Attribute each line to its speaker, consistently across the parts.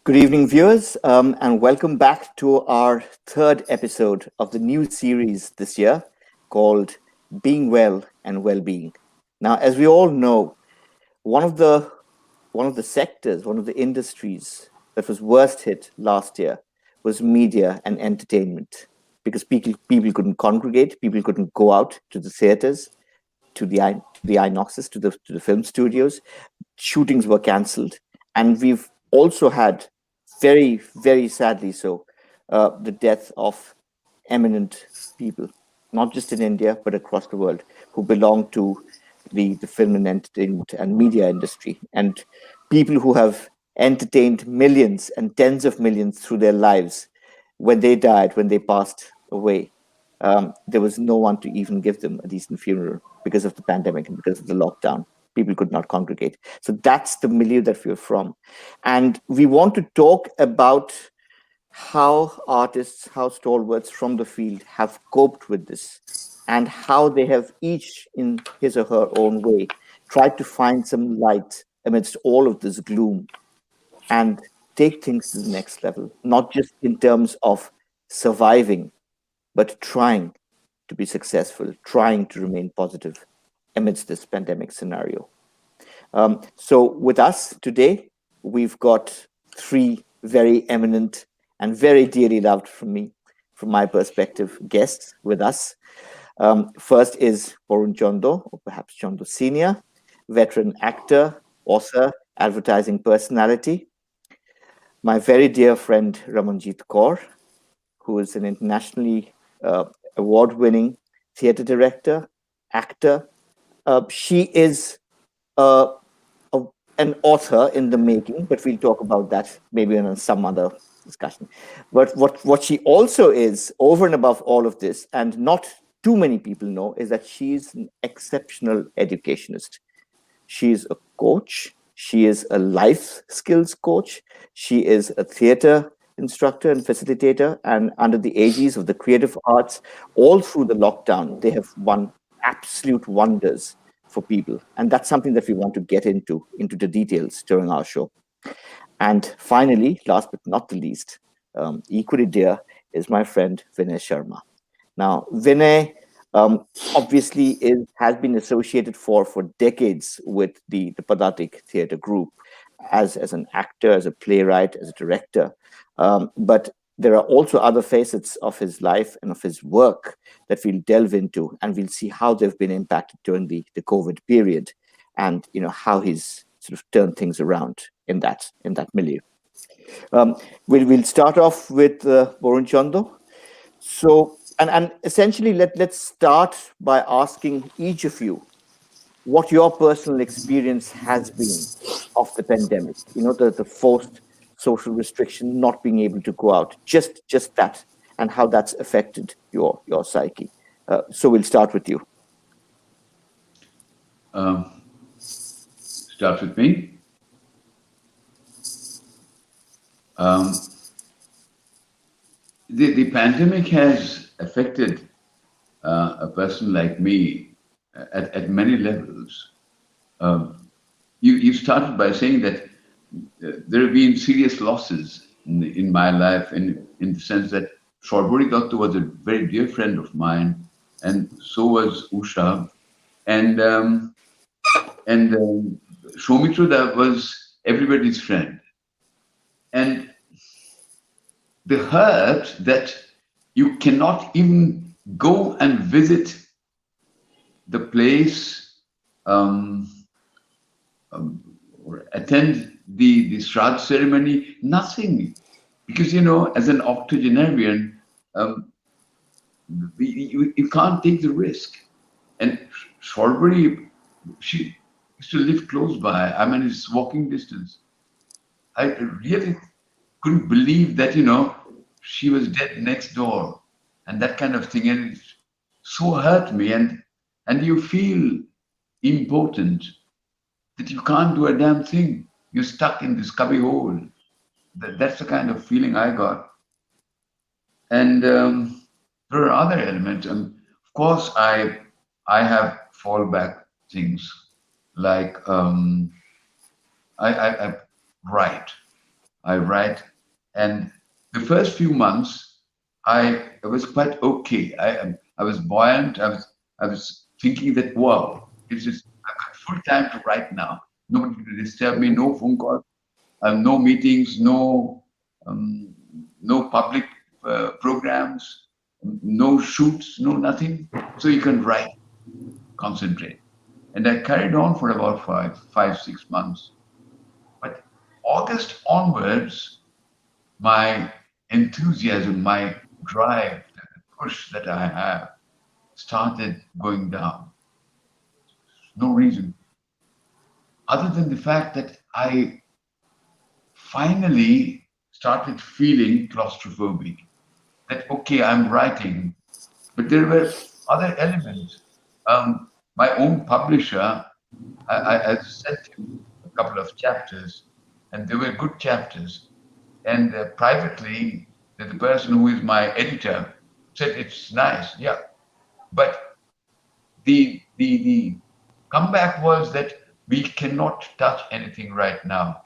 Speaker 1: Good evening, viewers, and welcome back to our third episode of the new series this year called Being Well and Well-Being. Now, as we all know, one of the one of the sectors, one of the industries that was worst hit last year was media and entertainment because people couldn't congregate, people couldn't go out to the theaters, to the Inoxes, to the film studios. Shootings were cancelled, and we've also had very sadly so the death of eminent people, not just in India but across the world, who belong to the film and entertainment and media industry, and people who have entertained millions and tens of millions through their lives. When they died, when they passed away, there was no one to even give them a decent funeral because of the pandemic and because of the lockdown. People could not congregate. So that's the milieu that we're from. And we want to talk about how artists, how stalwarts from the field have coped with this, and how they have each, in his or her own way, tried to find some light amidst all of this gloom and take things to the next level, not just in terms of surviving, but trying to be successful, trying to remain positive amidst this pandemic scenario. So, with us today, we've got three very eminent and very dearly loved from my perspective, guests with us. First is Barun Chanda, or perhaps Chanda Senior, veteran actor, author, advertising personality. My very dear friend Ramanjit Kaur, who is an internationally award-winning theatre director, actor. She is uh, a, an author in the making, but we'll talk about that maybe in some other discussion. But what she also is, over and above all of this, and not too many people know, is that she's an exceptional educationist. She is a coach. She is a life skills coach. She is a theater instructor and facilitator. And under the aegis of the creative arts, all through the lockdown, they have won absolute wonders for people. And that's something that we want to get into the details during our show. And finally, last but not the least, equally dear, is my friend Vinay Sharma. Now, Vinay obviously has been associated for decades with the Padatik Theatre Group as an actor, as a playwright, as a director. But there are also other facets of his life and of his work that we'll delve into, and we'll see how they've been impacted during the COVID period, and how he's sort of turned things around in that milieu. Um, we'll start off with Borun Chanda. So, and essentially, let's start by asking each of you what your personal experience has been of the pandemic. The forced social restriction, not being able to go out, just that, and how that's affected your psyche. So we'll start with you.
Speaker 2: Start with me. Um, the pandemic has affected a person like me at many levels. You started by saying that there have been serious losses in my life, in the sense that Shorbori Datta was a very dear friend of mine, and so was Usha, and Shomitra was everybody's friend. And the hurt that you cannot even go and visit the place, or attend the Shraddh ceremony, nothing. Because, as an octogenarian, you can't take the risk. And Shorbori, she used to live close by. I mean, it's walking distance. I really couldn't believe that, she was dead next door, and that kind of thing. And it so hurt me. And you feel impotent, that you can't do a damn thing. You're stuck in this cubby hole. That's the kind of feeling I got. And there are other elements. Of course, I have fallback things like I write. I write, and the first few months, I was quite okay. I was buoyant. I was thinking that wow, it's just I've got full time to write now. Nobody to disturb me. No phone calls. No meetings. Um, no public programs. No shoots. No nothing. So you can write, concentrate. And I carried on for about 6 months. But August onwards, my enthusiasm, my drive, the push that I have started going down. No reason other than the fact that I finally started feeling claustrophobic. That, okay, I'm writing, but there were other elements. My own publisher, I sent him a couple of chapters, and they were good chapters. And privately, the person who is my editor said it's nice, yeah. But the comeback was that we cannot touch anything right now.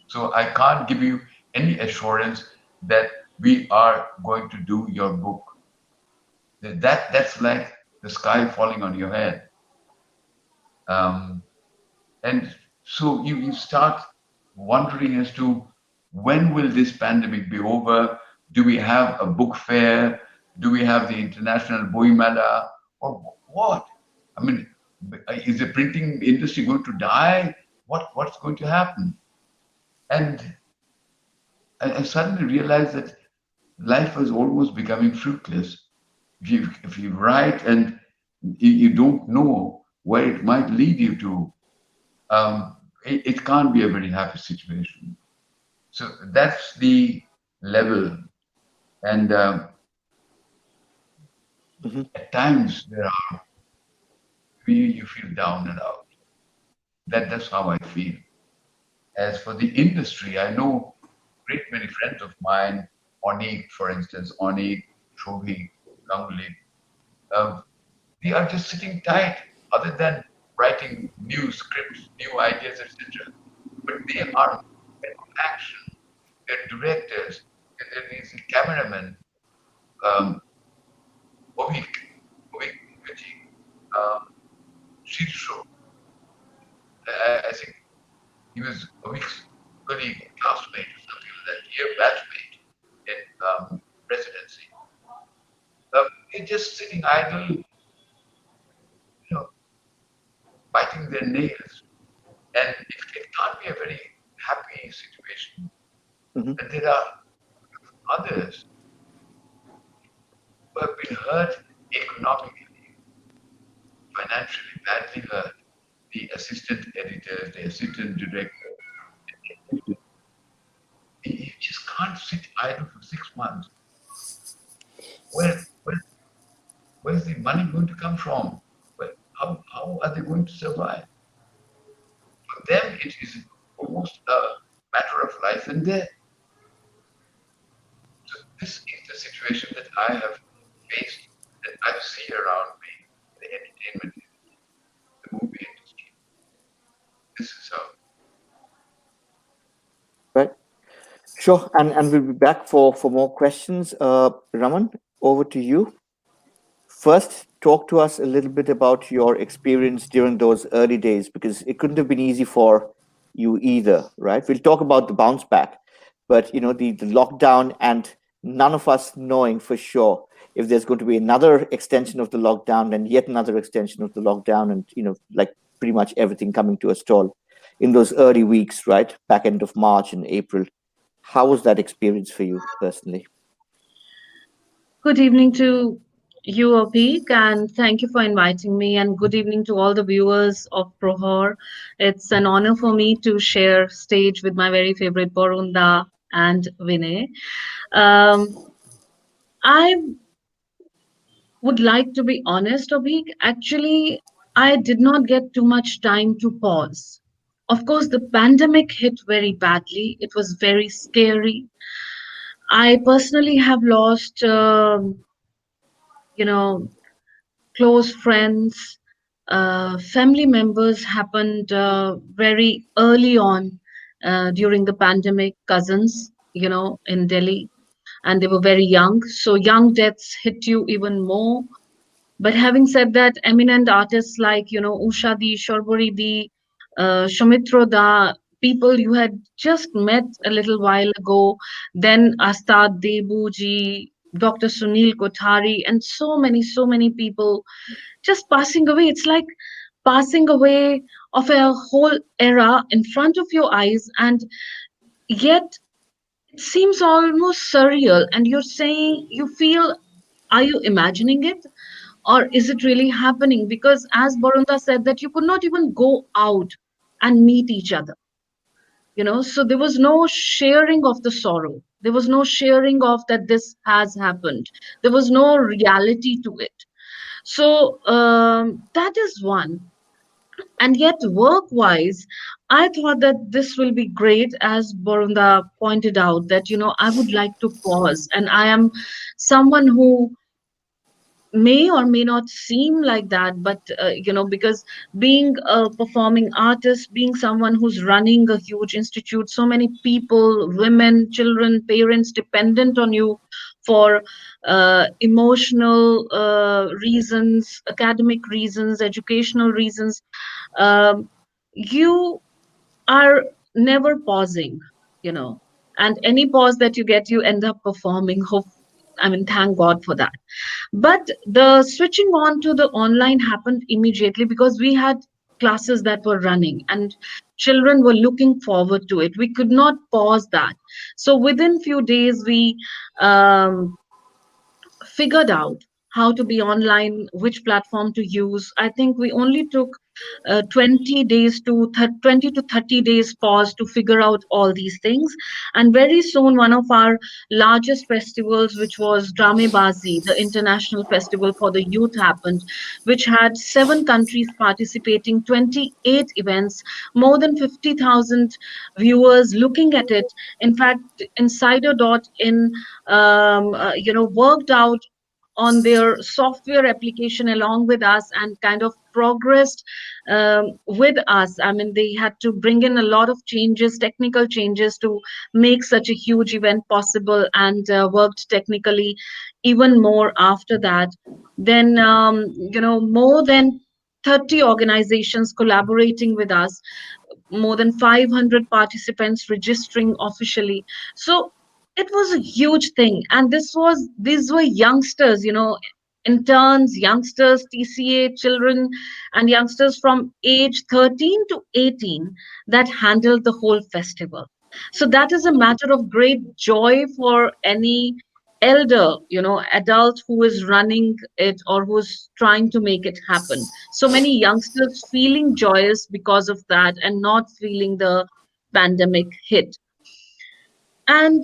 Speaker 2: So I can't give you any assurance that we are going to do your book. That's like the sky falling on your head. Um, and so you start wondering as to when will this pandemic be over? Do we have a book fair? Do we have the International Boimala? Or what? I mean, is the printing industry going to die? What's going to happen? And I suddenly realized that life was almost becoming fruitless. If you write and you don't know where it might lead you to, it can't be a very happy situation. So that's the level. And
Speaker 1: Hmm.
Speaker 2: at times you feel down and out. That's how I feel. As for the industry, I know great many friends of mine, Onik, for instance, Onik, Shobhi, Ganguly, uh, they are just sitting tight, other than writing new scripts, new ideas, etc. But they are in action. They're directors, there is a cameraman, um, Avik, Avik Kaji, um, Shirsho. I think he was Avik's colleague, classmate, or something like that, year batchmate in presidency. They're just sitting idle, biting their nails. And it can't be a very happy situation.
Speaker 1: Hmm.
Speaker 2: And there are others who have been hurt economically, financially, badly hurt. The assistant editors, the assistant director. You just can't sit idle for 6 months. Where, where, where's the money going to come from? How are they going to survive? For them, it is almost a matter of life and death. So this is the situation that I have faced, that I see around me, the entertainment industry, the movie industry. This is how.
Speaker 1: Right. Sure. And we'll be back for more questions. Raman, over to you. First, talk to us a little bit about your experience during those early days, because it couldn't have been easy for you either, right? We'll talk about the bounce back, but the lockdown, and none of us knowing for sure if there's going to be another extension of the lockdown and yet another extension of the lockdown, and like pretty much everything coming to a stall in those early weeks, right? Back end of March and April. How was that experience for you personally?
Speaker 3: Good evening to you, Abhik, and thank you for inviting me. And good evening to all the viewers of Prohor. It's an honor for me to share stage with my very favorite Barunda and Vinay. Um, I would like to be honest, Abhik. Actually, I did not get too much time to pause. Of course, the pandemic hit very badly. It was very scary. I personally have lost, you know, close friends, family members happened very early on during the pandemic, cousins, in Delhi, and they were very young. So young deaths hit you even more. But having said that, eminent artists like, Usha Di, Shorbori Di, Shomitra Da, people you had just met a little while ago, then Astad Debuji, Dr. Sunil Kothari, and so many people just passing away. It's like passing away of a whole era in front of your eyes, and yet it seems almost surreal. And you're saying, you feel, are you imagining it? Or is it really happening? Because as Barunda said, that you could not even go out and meet each other, so there was no sharing of the sorrow. There was no sharing of that this has happened. There was no reality to it. So that is one. And yet, work wise, I thought that this will be great, as Barunda pointed out, that, I would like to pause. And I am someone who may or may not seem like that, but because being a performing artist, being someone who's running a huge institute, so many people, women, children, parents dependent on you for emotional reasons, academic reasons, educational reasons, um, you are never pausing, you know and any pause that you get, you end up performing. Thank God for that. But the switching on to the online happened immediately, because we had classes that were running and children were looking forward to it. We could not pause that. So within few days, we um, figured out how to be online, which platform to use. I think we only took 20 days to 20 to 30 days pause to figure out all these things. And very soon, one of our largest festivals, which was Dramebazi, the international festival for the youth, happened, which had 7 countries participating, 28 events, more than 50,000 viewers looking at it. In fact, Insider.in worked out on their software application along with us and kind of progressed with us. They had to bring in a lot of changes, technical changes, to make such a huge event possible, and worked technically even more after that. Then, more than 30 organizations collaborating with us, more than 500 participants registering officially. So it was a huge thing. And these were youngsters, interns, youngsters, TCA children, and youngsters from age 13 to 18 that handled the whole festival. So that is a matter of great joy for any elder, adult who is running it or who's trying to make it happen. So many youngsters feeling joyous because of that and not feeling the pandemic hit. And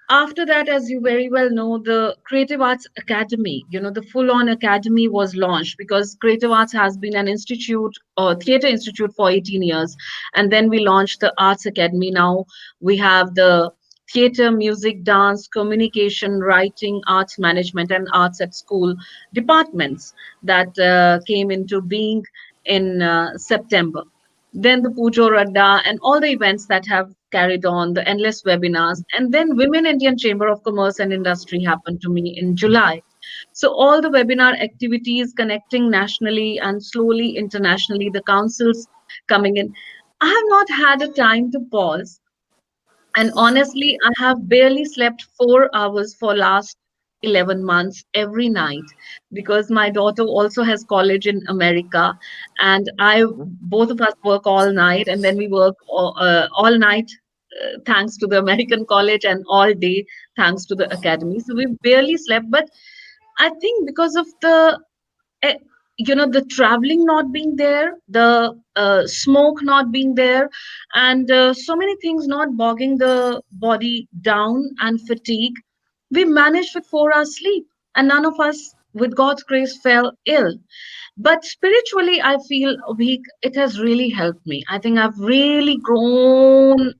Speaker 3: after that, as you very well know, the Creative Arts Academy, the full on academy was launched, because Creative Arts has been an institute or theater institute for 18 years. And then we launched the Arts Academy. Now we have the theater, music, dance, communication, writing, arts management, and arts at school departments that came into being in September. Then the Pujo Radda and all the events that have carried on, the endless webinars. And then Women Indian Chamber of Commerce and Industry happened to me in July. So all the webinar activities connecting nationally and slowly internationally, the councils coming in. I have not had a time to pause, and honestly, I have barely slept 4 hours for last 11 months every night, because my daughter also has college in America, and I
Speaker 1: Mhm.
Speaker 3: both of us work all night, and then we work all night thanks to the American college, and all day thanks to the academy. So we barely slept, but I think because of eh, the traveling not being there, the smoke not being there, and so many things not bogging the body down and fatigue, we managed with 4 hours sleep, and none of us, with God's grace, fell ill. But spiritually, I feel weak. It has really helped me. I think I've really grown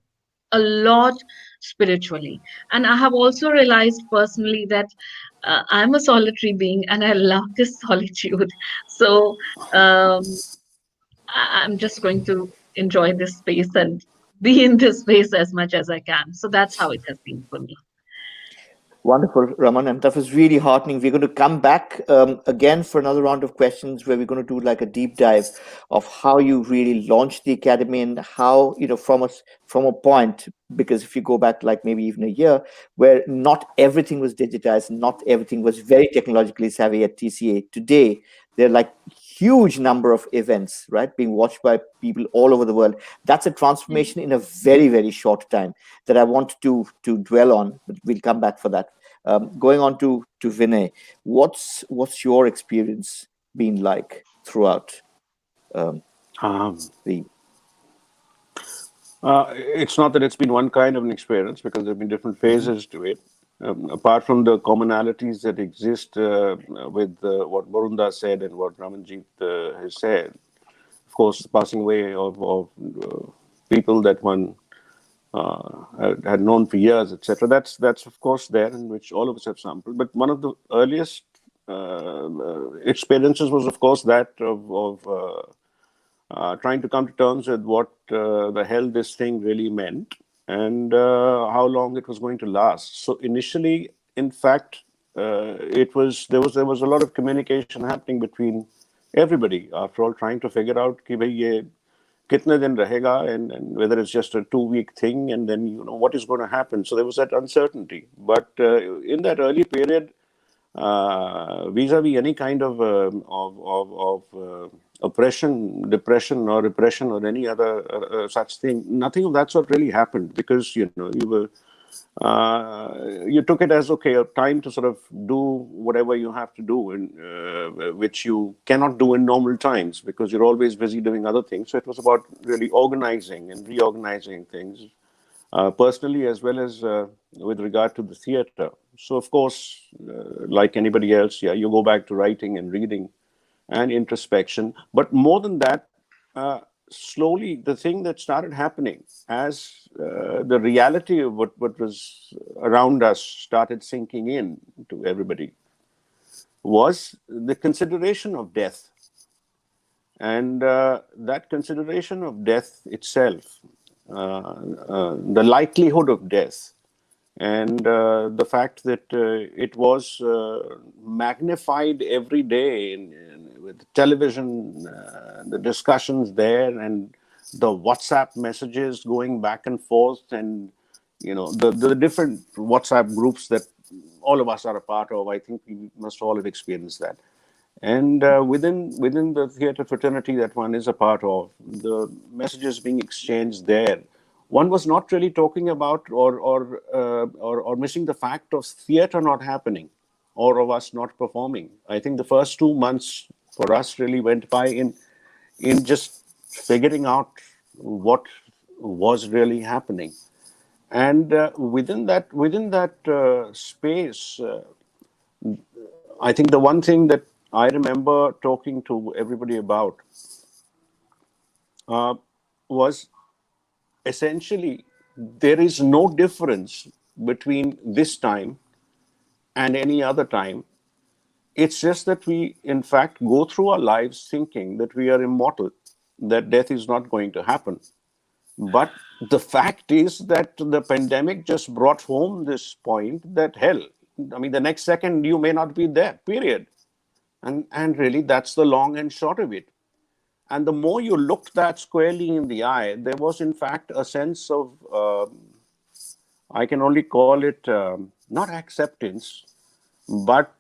Speaker 3: a lot spiritually. And I have also realized personally that I'm a solitary being and I love this solitude. So I'm just going to enjoy this space and be in this space as much as I can. So that's how it has been for me.
Speaker 1: Wonderful, Raman, and that was really heartening. We're going to come back again for another round of questions where we're going to do like a deep dive of how you really launched the academy and how, from a point, because if you go back like maybe even a year where not everything was digitized, not everything was very technologically savvy at TCA. Today there are like huge number of events, right, being watched by people all over the world. That's a transformation in a very, very short time that I want to dwell on, but we'll come back for that. Going on to Vinay, what's your experience been like throughout um,
Speaker 4: Um,
Speaker 1: the?
Speaker 4: it's not that it's been one kind of an experience because there have been different phases to it. Apart from the commonalities that exist with what Barunda said and what Ramanjit has said, of course, the passing away of people that one had known for years, etc. That's of course there, in which all of us have sampled. But one of the earliest experiences was, of course, that of trying to come to terms with what the hell this thing really meant and how long it was going to last. So initially, in fact, it was there was a lot of communication happening between everybody. After all, trying to figure out कि भाई ये कितने दिन रहेगा and whether it's just a 2 week thing and then what is going to happen. So there was that uncertainty. But in that early period, vis-a-vis any kind of oppression, depression, or repression, or any other such thing. Nothing of that sort really happened because you took it as okay, a time to sort of do whatever you have to do, which you cannot do in normal times because you're always busy doing other things. So it was about really organizing and reorganizing things personally as well as with regard to the theater. So, of course, like anybody else, yeah, you go back to writing and reading and introspection. But more than that, slowly the thing that started happening as the reality of what was around us started sinking in to everybody was the consideration of death. And that consideration of death itself, the likelihood of death, and the fact that it was magnified every day with television, the discussions there, and the WhatsApp messages going back and forth, and the different WhatsApp groups that all of us are a part of. I think we must all have experienced that. And within the theatre fraternity that one is a part of, the messages being exchanged there, one was not really talking about or missing the fact of theatre not happening or of us not performing. I think the first 2 months for us really went by in just figuring out what was really happening, and within that space. I think the one thing that I remember talking to everybody about uh, was essentially there is no difference between this time and any other time. It's just that we, in fact, go through our lives thinking that we are immortal, that death is not going to happen. But the fact is that the pandemic just brought home this point that hell, I mean, the next second you may not be there, period. And really, that's the long and short of it. And the more you looked that squarely in the eye, there was, in fact, a sense of, I can only call it not acceptance, but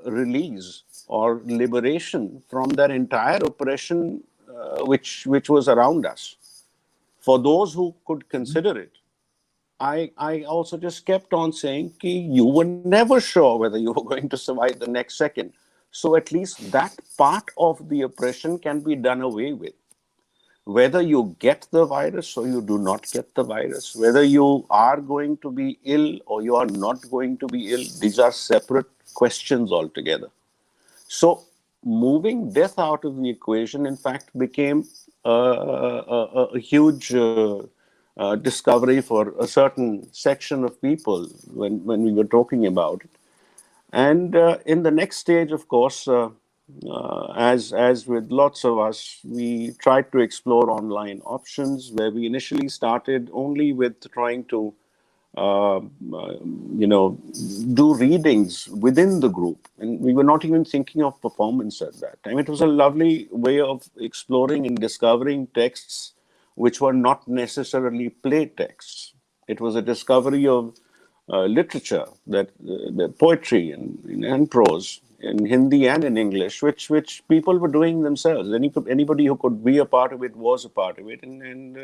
Speaker 4: release or liberation from that entire oppression which was around us. For those who could consider it, I also just kept on saying ki you were never sure whether you were going to survive the next second. So at least that part of the oppression can be done away with. Whether you get the virus or you do not get the virus, whether you are going to be ill or you are not going to be ill, these are separate questions altogether. So moving death out of the equation, in fact, became a huge discovery for a certain section of people when we were talking about it. And in the next stage, of course, as with lots of us, we tried to explore online options where we initially started only with trying to, uh, you know, do readings within the group. And we were not even thinking of performance at that time. It was a lovely way of exploring and discovering texts which were not necessarily play texts. It was a discovery of literature, that the poetry and prose in Hindi and in English, which people were doing themselves. Anybody who could be a part of it was a part of it, and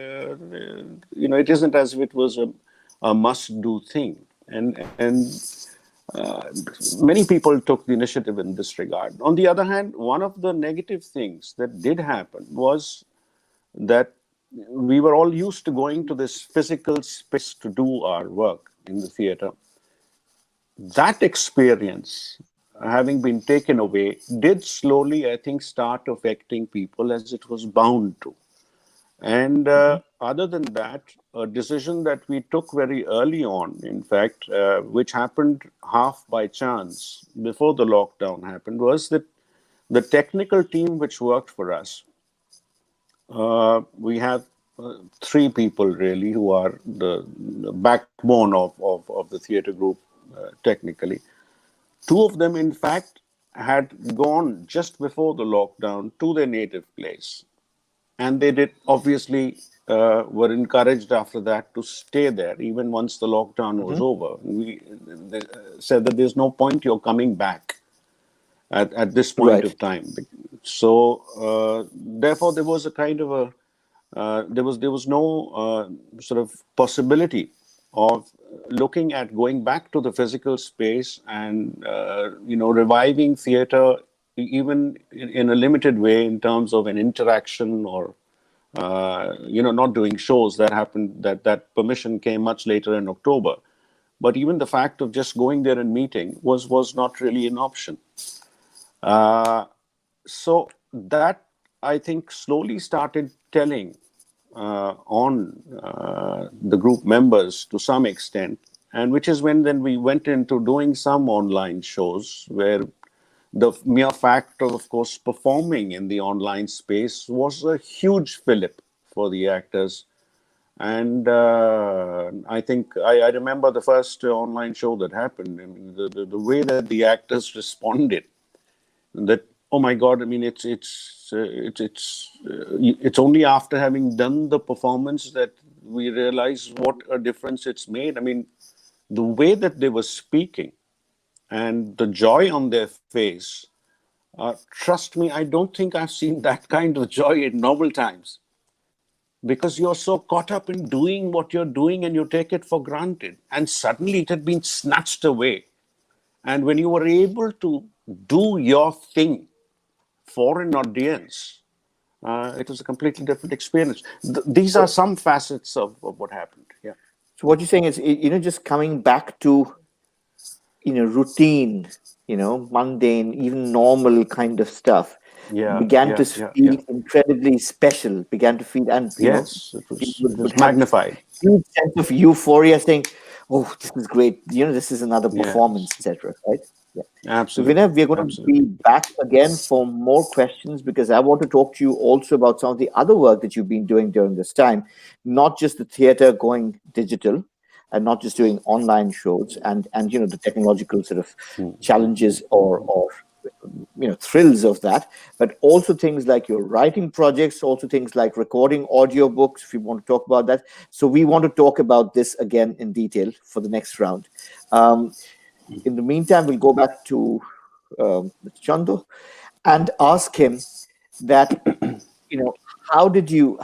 Speaker 4: it isn't as if it was a must-do thing. And uh, many people took the initiative in this regard. On the other hand, one of the negative things that did happen was that we were all used to going to this physical space to do our work in the theater. That experience, having been taken away, did slowly, I think, start affecting people as it was bound to. And
Speaker 1: Hmm.
Speaker 4: other than that, a decision that we took very early on, in fact, which happened half by chance before the lockdown happened, was that the technical team which worked for us, we have three people really who are the backbone of the theater group technically. Two of them, in fact, had gone just before the lockdown to their native place. And they did obviously were encouraged after that to stay there, even once the lockdown was
Speaker 1: Hmm.
Speaker 4: over. They said that there's no point you're coming back at this point
Speaker 1: Right.
Speaker 4: of time. So therefore, there was a kind of a there was no sort of possibility of looking at going back to the physical space and reviving theater even in a limited way in terms of an interaction or not doing shows. That happened, that permission came much later in October. But even the fact of just going there and meeting was not really an option. Uh, so that, I think, slowly started telling on the group members to some extent, and which is when then we went into doing some online shows where the mere fact of course, performing in the online space was a huge fillip for the actors. And I think I remember the first online show that happened. I mean, the way that the actors responded, that, oh my god, I mean, it's only after having done the performance that we realize what a difference it's made. I mean, the way that they were speaking and the joy on their face, trust me, I don't think I've seen that kind of joy in normal times, because you're so caught up in doing what you're doing and you take it for granted, and suddenly it had been snatched away. And when you were able to do your thing for an audience, it was a completely different experience. These are
Speaker 1: So,
Speaker 4: some facets of what happened. Yeah.
Speaker 1: so what you're saying is, just coming back to, routine, mundane, even normal kind of stuff
Speaker 4: Yeah.
Speaker 1: began
Speaker 4: Yeah.
Speaker 1: to
Speaker 4: Yeah.
Speaker 1: feel
Speaker 4: Yeah.
Speaker 1: incredibly special, began to feel, and,
Speaker 4: Yes,
Speaker 1: people
Speaker 4: it
Speaker 1: would
Speaker 4: was
Speaker 1: have this
Speaker 4: magnified.
Speaker 1: huge sense of euphoria saying, oh, this is great. This is another performance,
Speaker 4: Yes,
Speaker 1: etc. Right? Yeah. So,
Speaker 4: absolutely.
Speaker 1: Vinay, we're going to be
Speaker 4: Absolutely.
Speaker 1: back again for more questions because I want to talk to you also about some of the other work that you've been doing during this time, not just the theater going digital and not just doing online shows and the technological sort of challenges or thrills of that, but also things like your writing projects, also things like recording audiobooks, if you want to talk about that. So we want to talk about this again in detail for the next round. um, in the meantime, we'll go back to Mr. Chandu and ask him that, you know how did you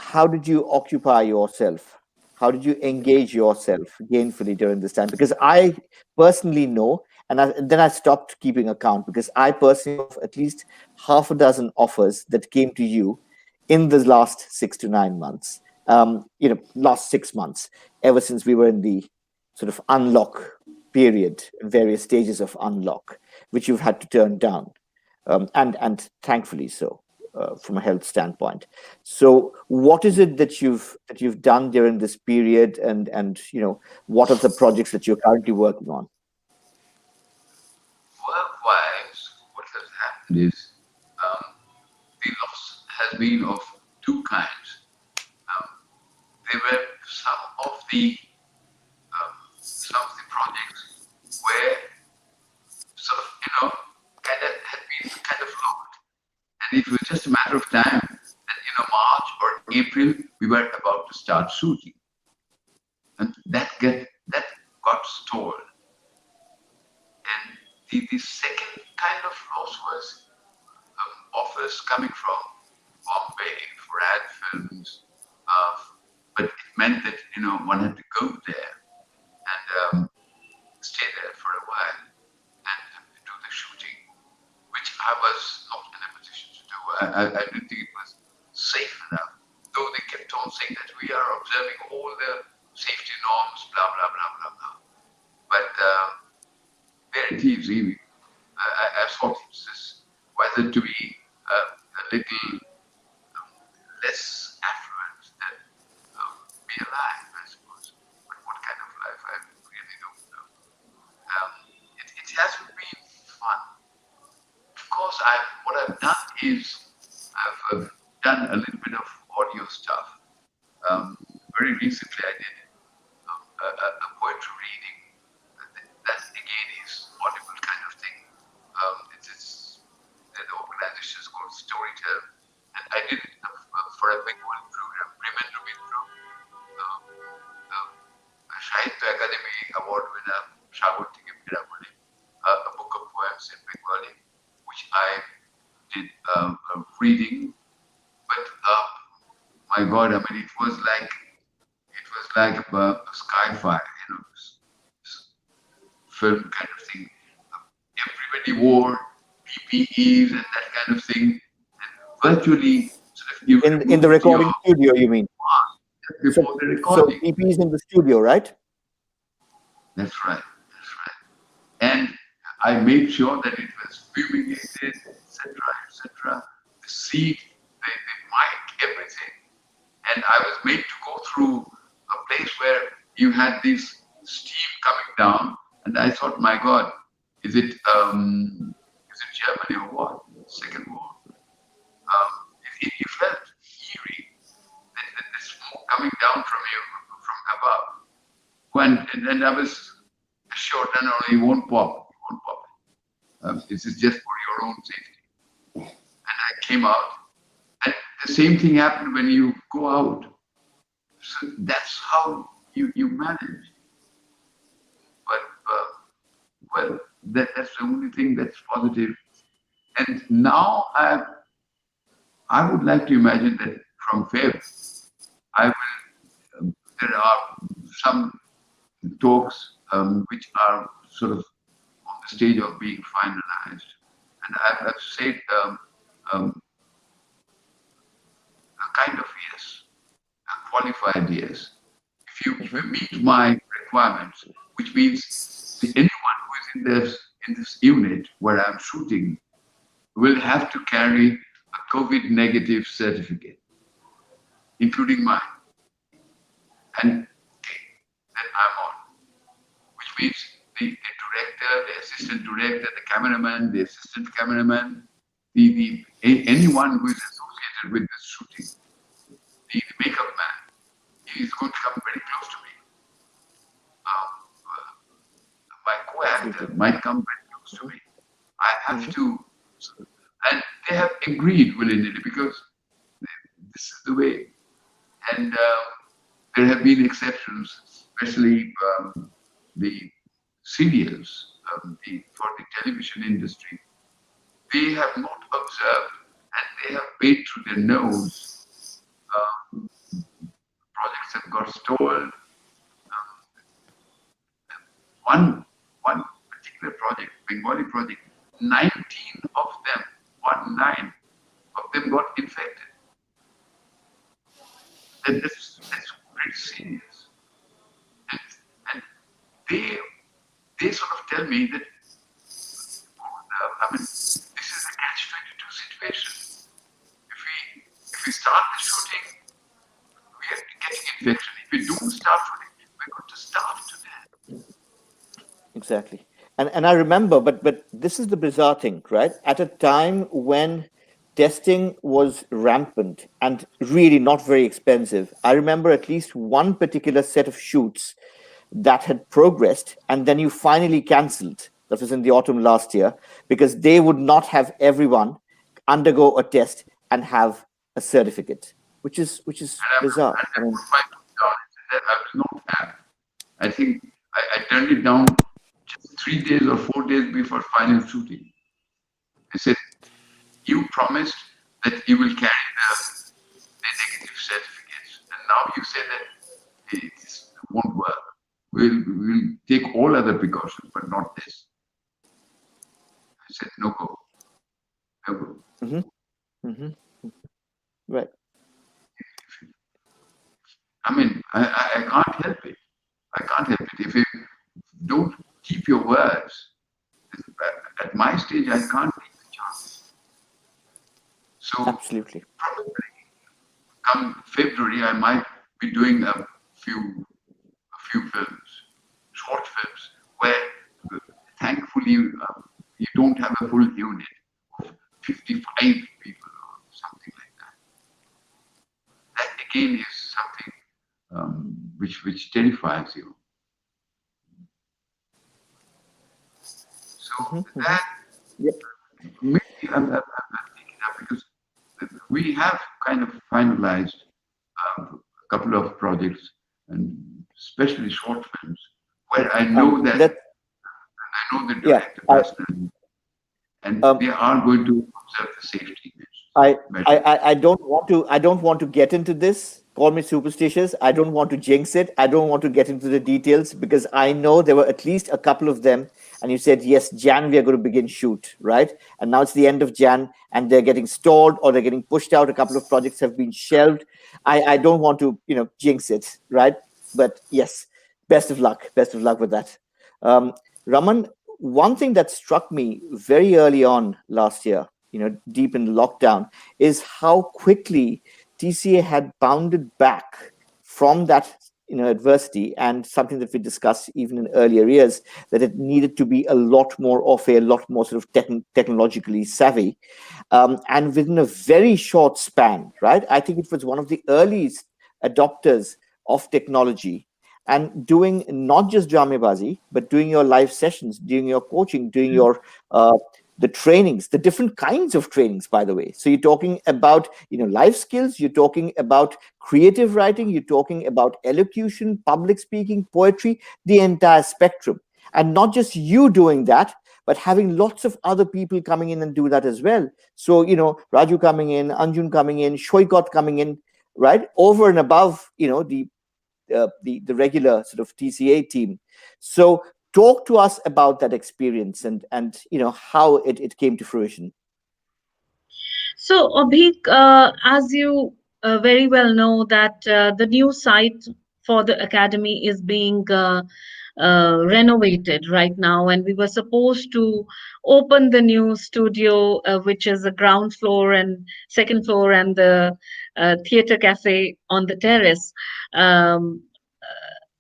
Speaker 1: occupy yourself, how did you engage yourself gainfully during this time? Because I personally know, and then I stopped keeping account, because I personally know of at least half a dozen offers that came to you in the last 6 to 9 months, last 6 months, ever since we were in the sort of unlock period, various stages of unlock, which you've had to turn down, and thankfully so, from a health standpoint. So, what is it that you've done during this period, and what are the projects that you're currently working on?
Speaker 2: Work-wise, what has happened is has been of two kinds. Um, there were some of the projects where sort of, kind of had been kind of locked. And it was just a matter of time that, March or April, we were about to start shooting. And that got stalled. And the second kind of loss was offers coming from Bombay for ad films, but it meant that one had to go there and stay there for a while and do the shooting, which I was not in a position to do. I didn't think it was safe enough, though they kept on saying that we are observing all the safety norms, blah blah blah blah blah. But there it is, really. I thought it was whether to be a little less affluent than be alive, I suppose. But what kind of life, I really don't know. It hasn't been fun. Of course, what I've done is I've done a little bit of audio stuff. Very recently, I did a poetry reading. That again is audible kind of thing. The organization is called Storytell, and I did it for a Bengali program, Remember Mitro, Sahitya Academy Award winner, Sagar Theke Phera Bole, a book of poems in Bengali, which I did a reading. But my God, I mean, it was like a sci-fi, film kind of thing. Everybody wore PPEs and that kind of thing, and virtually sort of you
Speaker 1: In the recording studio, you mean?
Speaker 2: mask before the recording.
Speaker 1: So EP is in the studio, right?
Speaker 2: That's right. And I made sure that it was fumigated, etc., etc. The seat, the mic, everything. And I was made to go through a place where you had this steam coming down, and I thought, my God, is it Germany or what? Second War. You felt eerie, the smoke coming down from you from above. And I was assured, no, you won't pop. This is just for your own safety. And I came out, and the same thing happened when you go out. So that's how you manage. But well, that's the only thing that's positive. And now I would like to imagine that from Feb, there are some talks which are sort of on the stage of being finalized. And I've said a kind of yes, a qualified yes. If you meet my requirements, which means anyone who is in this unit where I'm shooting will have to carry a COVID negative certificate, including mine. And then I'm on, which means the director, the assistant director, the cameraman, the assistant cameraman, anyone who is associated with this shooting, the makeup man, he is going to come very close to me. My co-actor might come very close to me. I have to, and they have agreed willingly because this is the way. And there have been exceptions, especially the serials for the television industry. They have not observed, and they have paid through their nose. Projects have got stalled. One particular project, Bengali project, 19 of them got infected. That's pretty serious. And they sort of tell me that, this is a catch-22 situation. If we start the shooting, we are getting infection. If we don't start shooting, we're going to starve to death.
Speaker 1: Exactly. And I remember, but this is the bizarre thing, right? At a time when testing was rampant and really not very expensive. I remember at least one particular set of shoots that had progressed and then you finally cancelled. That was in the autumn last year because they would not have everyone undergo a test and have a certificate, which is bizarre.
Speaker 2: And
Speaker 1: I
Speaker 2: I
Speaker 1: mean,
Speaker 2: put my foot down and said that I will not have. I think I turned it down just 3 days or 4 days before final shooting. I said, you promised that you will carry the negative certificates, and now you say that it won't work. We'll take all other precautions, but not this. I said, no go, no go.
Speaker 1: hmm hmm right.
Speaker 2: I mean, I can't help it. I can't help it. If you don't keep your words, at my stage, I can't take the chance. So
Speaker 1: Absolutely.
Speaker 2: probably come February, I might be doing a few films, short films, where thankfully you don't have a full unit of 55 people or something like that. That again is something which terrifies you. So that
Speaker 1: Yep.
Speaker 2: maybe I'm thinking that because we have kind of finalized a couple of projects, and especially short films, where I know that
Speaker 1: Let
Speaker 2: I know the
Speaker 1: yeah.
Speaker 2: director personally, and
Speaker 1: Um,
Speaker 2: they are going to observe the safety
Speaker 1: I,
Speaker 2: measures.
Speaker 1: I don't want to get into this. Call me superstitious. I don't want to jinx it. I don't want to get into the details because I know there were at least a couple of them. And you said, yes, Jan, we are going to begin shoot, right? And now it's the end of Jan and they're getting stalled or they're getting pushed out. A couple of projects have been shelved. I don't want to, jinx it, right? But yes, best of luck. Best of luck with that. Um, Raman, one thing that struck me very early on last year, deep in lockdown, is how quickly TCA had bounded back from that adversity, and something that we discussed even in earlier years, that it needed to be a lot more sort of technologically savvy, and within a very short span, right? I think it was one of the earliest adopters of technology and doing not just Jamebazi, but doing your live sessions, doing your coaching, doing your the trainings, the different kinds of trainings, by the way. So you're talking about life skills, you're talking about creative writing, you're talking about elocution, public speaking, poetry, the entire spectrum. And not just you doing that, but having lots of other people coming in and do that as well. So, Raju coming in, Anjun coming in, Shoykot coming in, right? Over and above, the regular sort of TCA team. So talk to us about that experience and how it came to fruition.
Speaker 3: So, Abhik, as you very well know, that the new site for the academy is being renovated right now, and we were supposed to open the new studio, which is the ground floor and second floor, and the theater cafe on the terrace.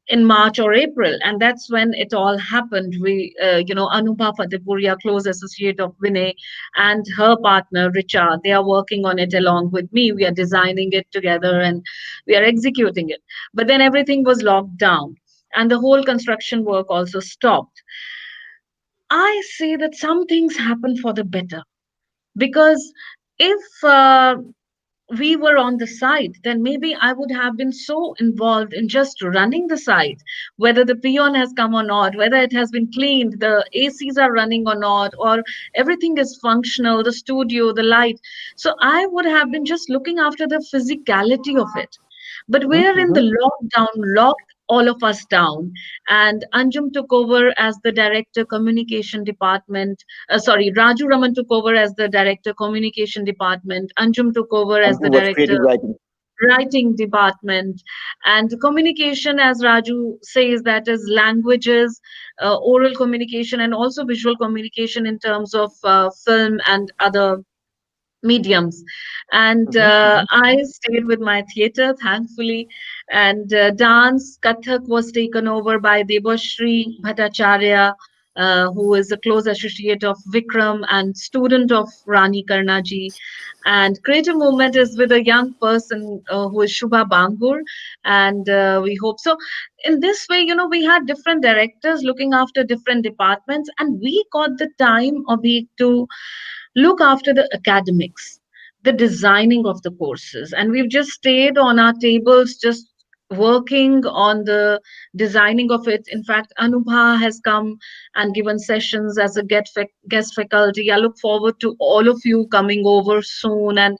Speaker 3: In March or April, and that's when it all happened. Anubha Fatehpuria, close associate of Vinay, and her partner Richa, they are working on it along with me. We are designing it together and we are executing it. But then everything was locked down, and the whole construction work also stopped. I say that some things happen for the better because if we were on the site, then maybe I would have been so involved in just running the site, whether the peon has come or not, whether it has been cleaned, the ACs are running or not, or everything is functional, the studio, the light. So I would have been just looking after the physicality of it. But where in the
Speaker 1: Mm-hmm.
Speaker 3: lockdown locked all of us down, and Anjum took over as the director communication department. Raju Raman took over as the director communication department. Anjum took over as the
Speaker 1: Anjum was
Speaker 3: director
Speaker 1: creative writing.
Speaker 3: writing department, and communication, as Raju says, that is languages, oral communication, and also visual communication in terms of film and other mediums. And
Speaker 1: Mm-hmm. Mm-hmm.
Speaker 3: I stayed with my theater, thankfully. And dance, Kathak was taken over by Debashri Bhattacharya. who is a close associate of Vikram and student of Rani Karnaji. And Creative Movement is with a young person who is Shubha Bangur, and we hope so. In this way, we had different directors looking after different departments, and we got the time of week to look after the academics, the designing of the courses. And we've just stayed on our tables, just working on the designing of it. In fact, Anubha has come and given sessions as a guest faculty. I look forward to all of you coming over soon and,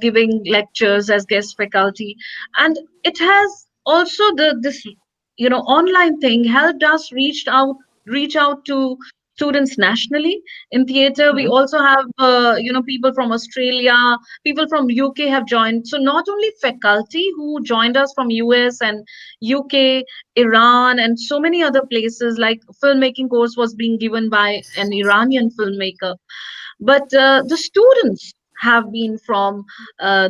Speaker 3: giving lectures as guest faculty. And it has also this, online thing helped us reach out to students nationally. In theater, we
Speaker 1: Mhm.
Speaker 3: also have people from Australia, people from UK have joined. So not only faculty who joined us from US and UK, Iran, and so many other places, like filmmaking course was being given by an Iranian filmmaker, but the students have been from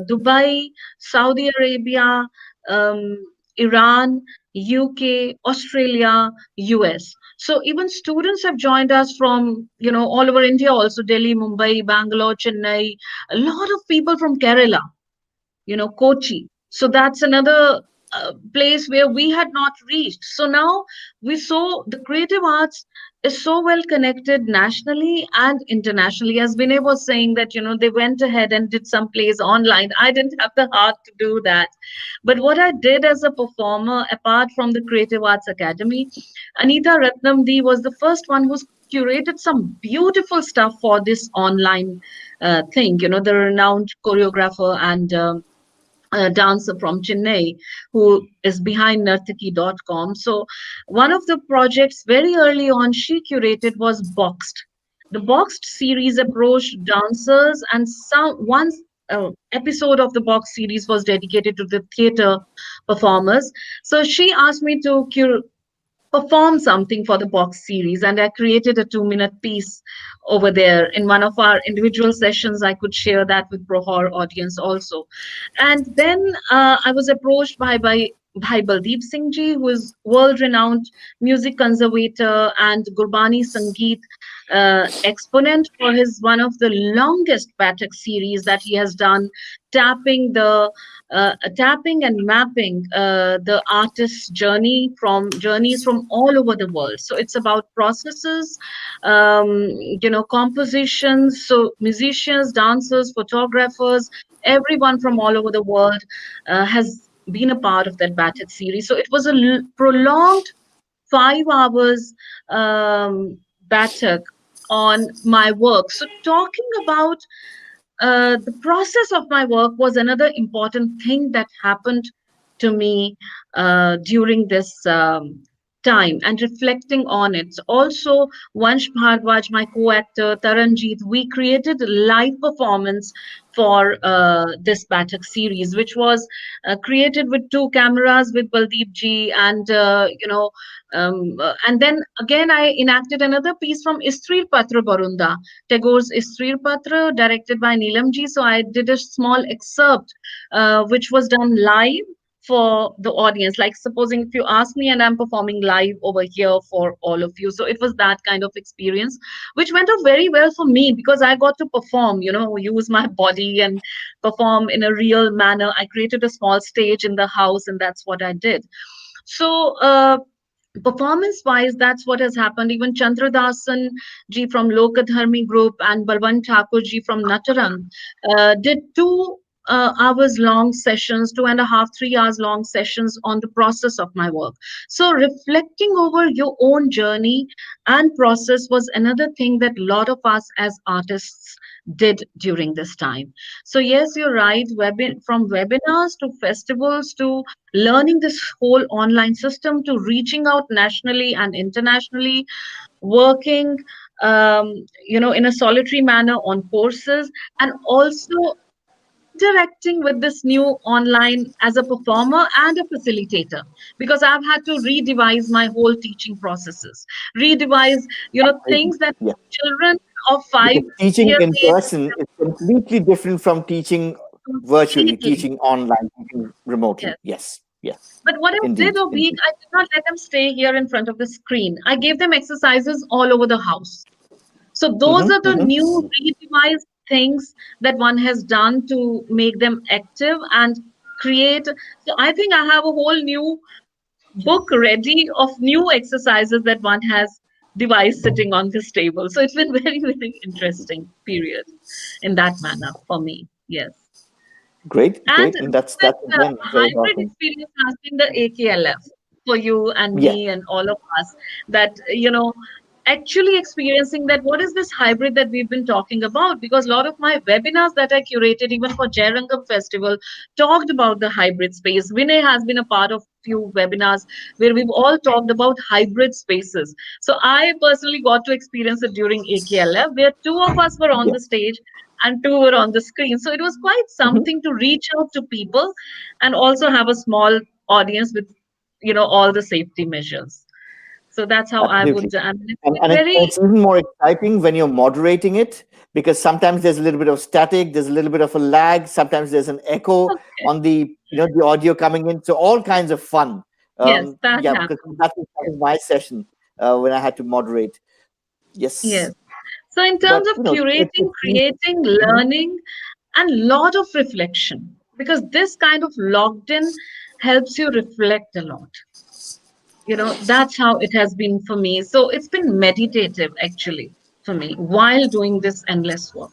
Speaker 3: Dubai, Saudi Arabia, um, Iran, UK, Australia, US. So even students have joined us from, all over India, also Delhi, Mumbai, Bangalore, Chennai, a lot of people from Kerala, Kochi. So that's another place where we had not reached. So now we saw the creative arts is so well connected nationally and internationally. As Vinay was saying that, they went ahead and did some plays online. I didn't have the heart to do that. But what I did as a performer, apart from the Creative Arts Academy, Anita Ratnamdi was the first one who's curated some beautiful stuff for this online thing. The renowned choreographer and a dancer from Chennai who is behind Nartaki.com. So, one of the projects very early on she curated was Boxed. The Boxed series approached dancers, and one episode of the Boxed series was dedicated to the theater performers. So, she asked me to perform something for the box series, and I created a 2-minute piece over there. In one of our individual sessions I could share that with Prohor audience also. And then I was approached by Baldeep Singh ji, who is world renowned music conservator and Gurbani Sangeet exponent, for his one of the longest Patak series that he has done, tapping and mapping the artist's journeys from all over the world. So it's about processes, compositions. So musicians, dancers, photographers, everyone from all over the world has been a part of that Batik series. So it was a prolonged 5 hours Batik on my work. So talking about the process of my work was another important thing that happened to me during this time, and reflecting on it. Also, Vansh Bhardwaj, my co-actor, Taranjeet, we created a live performance for this Batak series, which was created with two cameras with Baldeep ji, and and then again I enacted another piece from Istrir Patra Barunda, Tagore's Istrir Patra, directed by Neelam ji. So I did a small excerpt, which was done live for the audience. Like supposing if you ask me and I'm performing live over here for all of you. So it was that kind of experience, which went off very well for me because I got to perform, use my body and perform in a real manner. I created a small stage in the house, and that's what I did. So, performance wise, that's what has happened. Even Chandradasan ji from Lokadharmi group and Balwant Thakur ji from Natarang did 2 hours long sessions, 2.5 3 hours long sessions on the process of my work. So reflecting over your own journey and process was another thing that a lot of us as artists did during this time. So yes, you're right, from webinars to festivals to learning this whole online system to reaching out nationally and internationally, working in a solitary manner on courses, and also interacting with this new online as a performer and a facilitator, because I've had to redevise my whole teaching processes, redevise things that
Speaker 1: Yeah,
Speaker 3: children of five
Speaker 1: because teaching
Speaker 3: year
Speaker 1: in
Speaker 3: age
Speaker 1: person is completely different from teaching virtually,
Speaker 3: completely.
Speaker 1: teaching online, teaching remotely.
Speaker 3: Yes.
Speaker 1: Yes. Yeah.
Speaker 3: But what I did
Speaker 1: Indeed.
Speaker 3: a week,
Speaker 1: Indeed.
Speaker 3: I did not let them stay here in front of the screen. I gave them exercises all over the house. So those
Speaker 1: Mm-hmm,
Speaker 3: are the
Speaker 1: mm-hmm.
Speaker 3: new redevised things that one has done to make them active and create. So I think I have a whole new book ready of new exercises that one has devised sitting on this table. So it's been very, very interesting period in that manner for me. Yes.
Speaker 1: Great,
Speaker 3: And
Speaker 1: great. And that's
Speaker 3: that
Speaker 1: again very
Speaker 3: hybrid
Speaker 1: heartening.
Speaker 3: experience has been the AKLF for you and
Speaker 1: Yeah.
Speaker 3: me and all of us. That, actually experiencing that what is this hybrid that we've been talking about? Because a lot of my webinars that I curated, even for Jairangam Festival, talked about the hybrid space. Vinay has been a part of few webinars where we've all talked about hybrid spaces. So I personally got to experience it during AKLF, where two of us were on
Speaker 1: Yeah.
Speaker 3: the stage and two were on the screen. So it was quite
Speaker 1: Mm-hmm.
Speaker 3: something to reach out to people and also have a small audience with, all the safety measures. So that's how I
Speaker 1: Absolutely.
Speaker 3: would. I mean, it's
Speaker 1: And
Speaker 3: been very
Speaker 1: it's even more exciting when you're moderating it, because sometimes there's a little bit of static, there's a little bit of a lag, sometimes there's an echo
Speaker 3: okay.
Speaker 1: on the audio coming in. So all kinds of fun.
Speaker 3: Yes, that
Speaker 1: Yeah, because
Speaker 3: happens.
Speaker 1: that was my session when I had to moderate. Yes.
Speaker 3: Yes. So in terms
Speaker 1: But
Speaker 3: of curating,
Speaker 1: it's
Speaker 3: creating,
Speaker 1: Mhm.
Speaker 3: learning, and lot of reflection, because this kind of logged in helps you reflect a lot. That's how it has been for me. So it's been meditative actually for me while doing this endless work.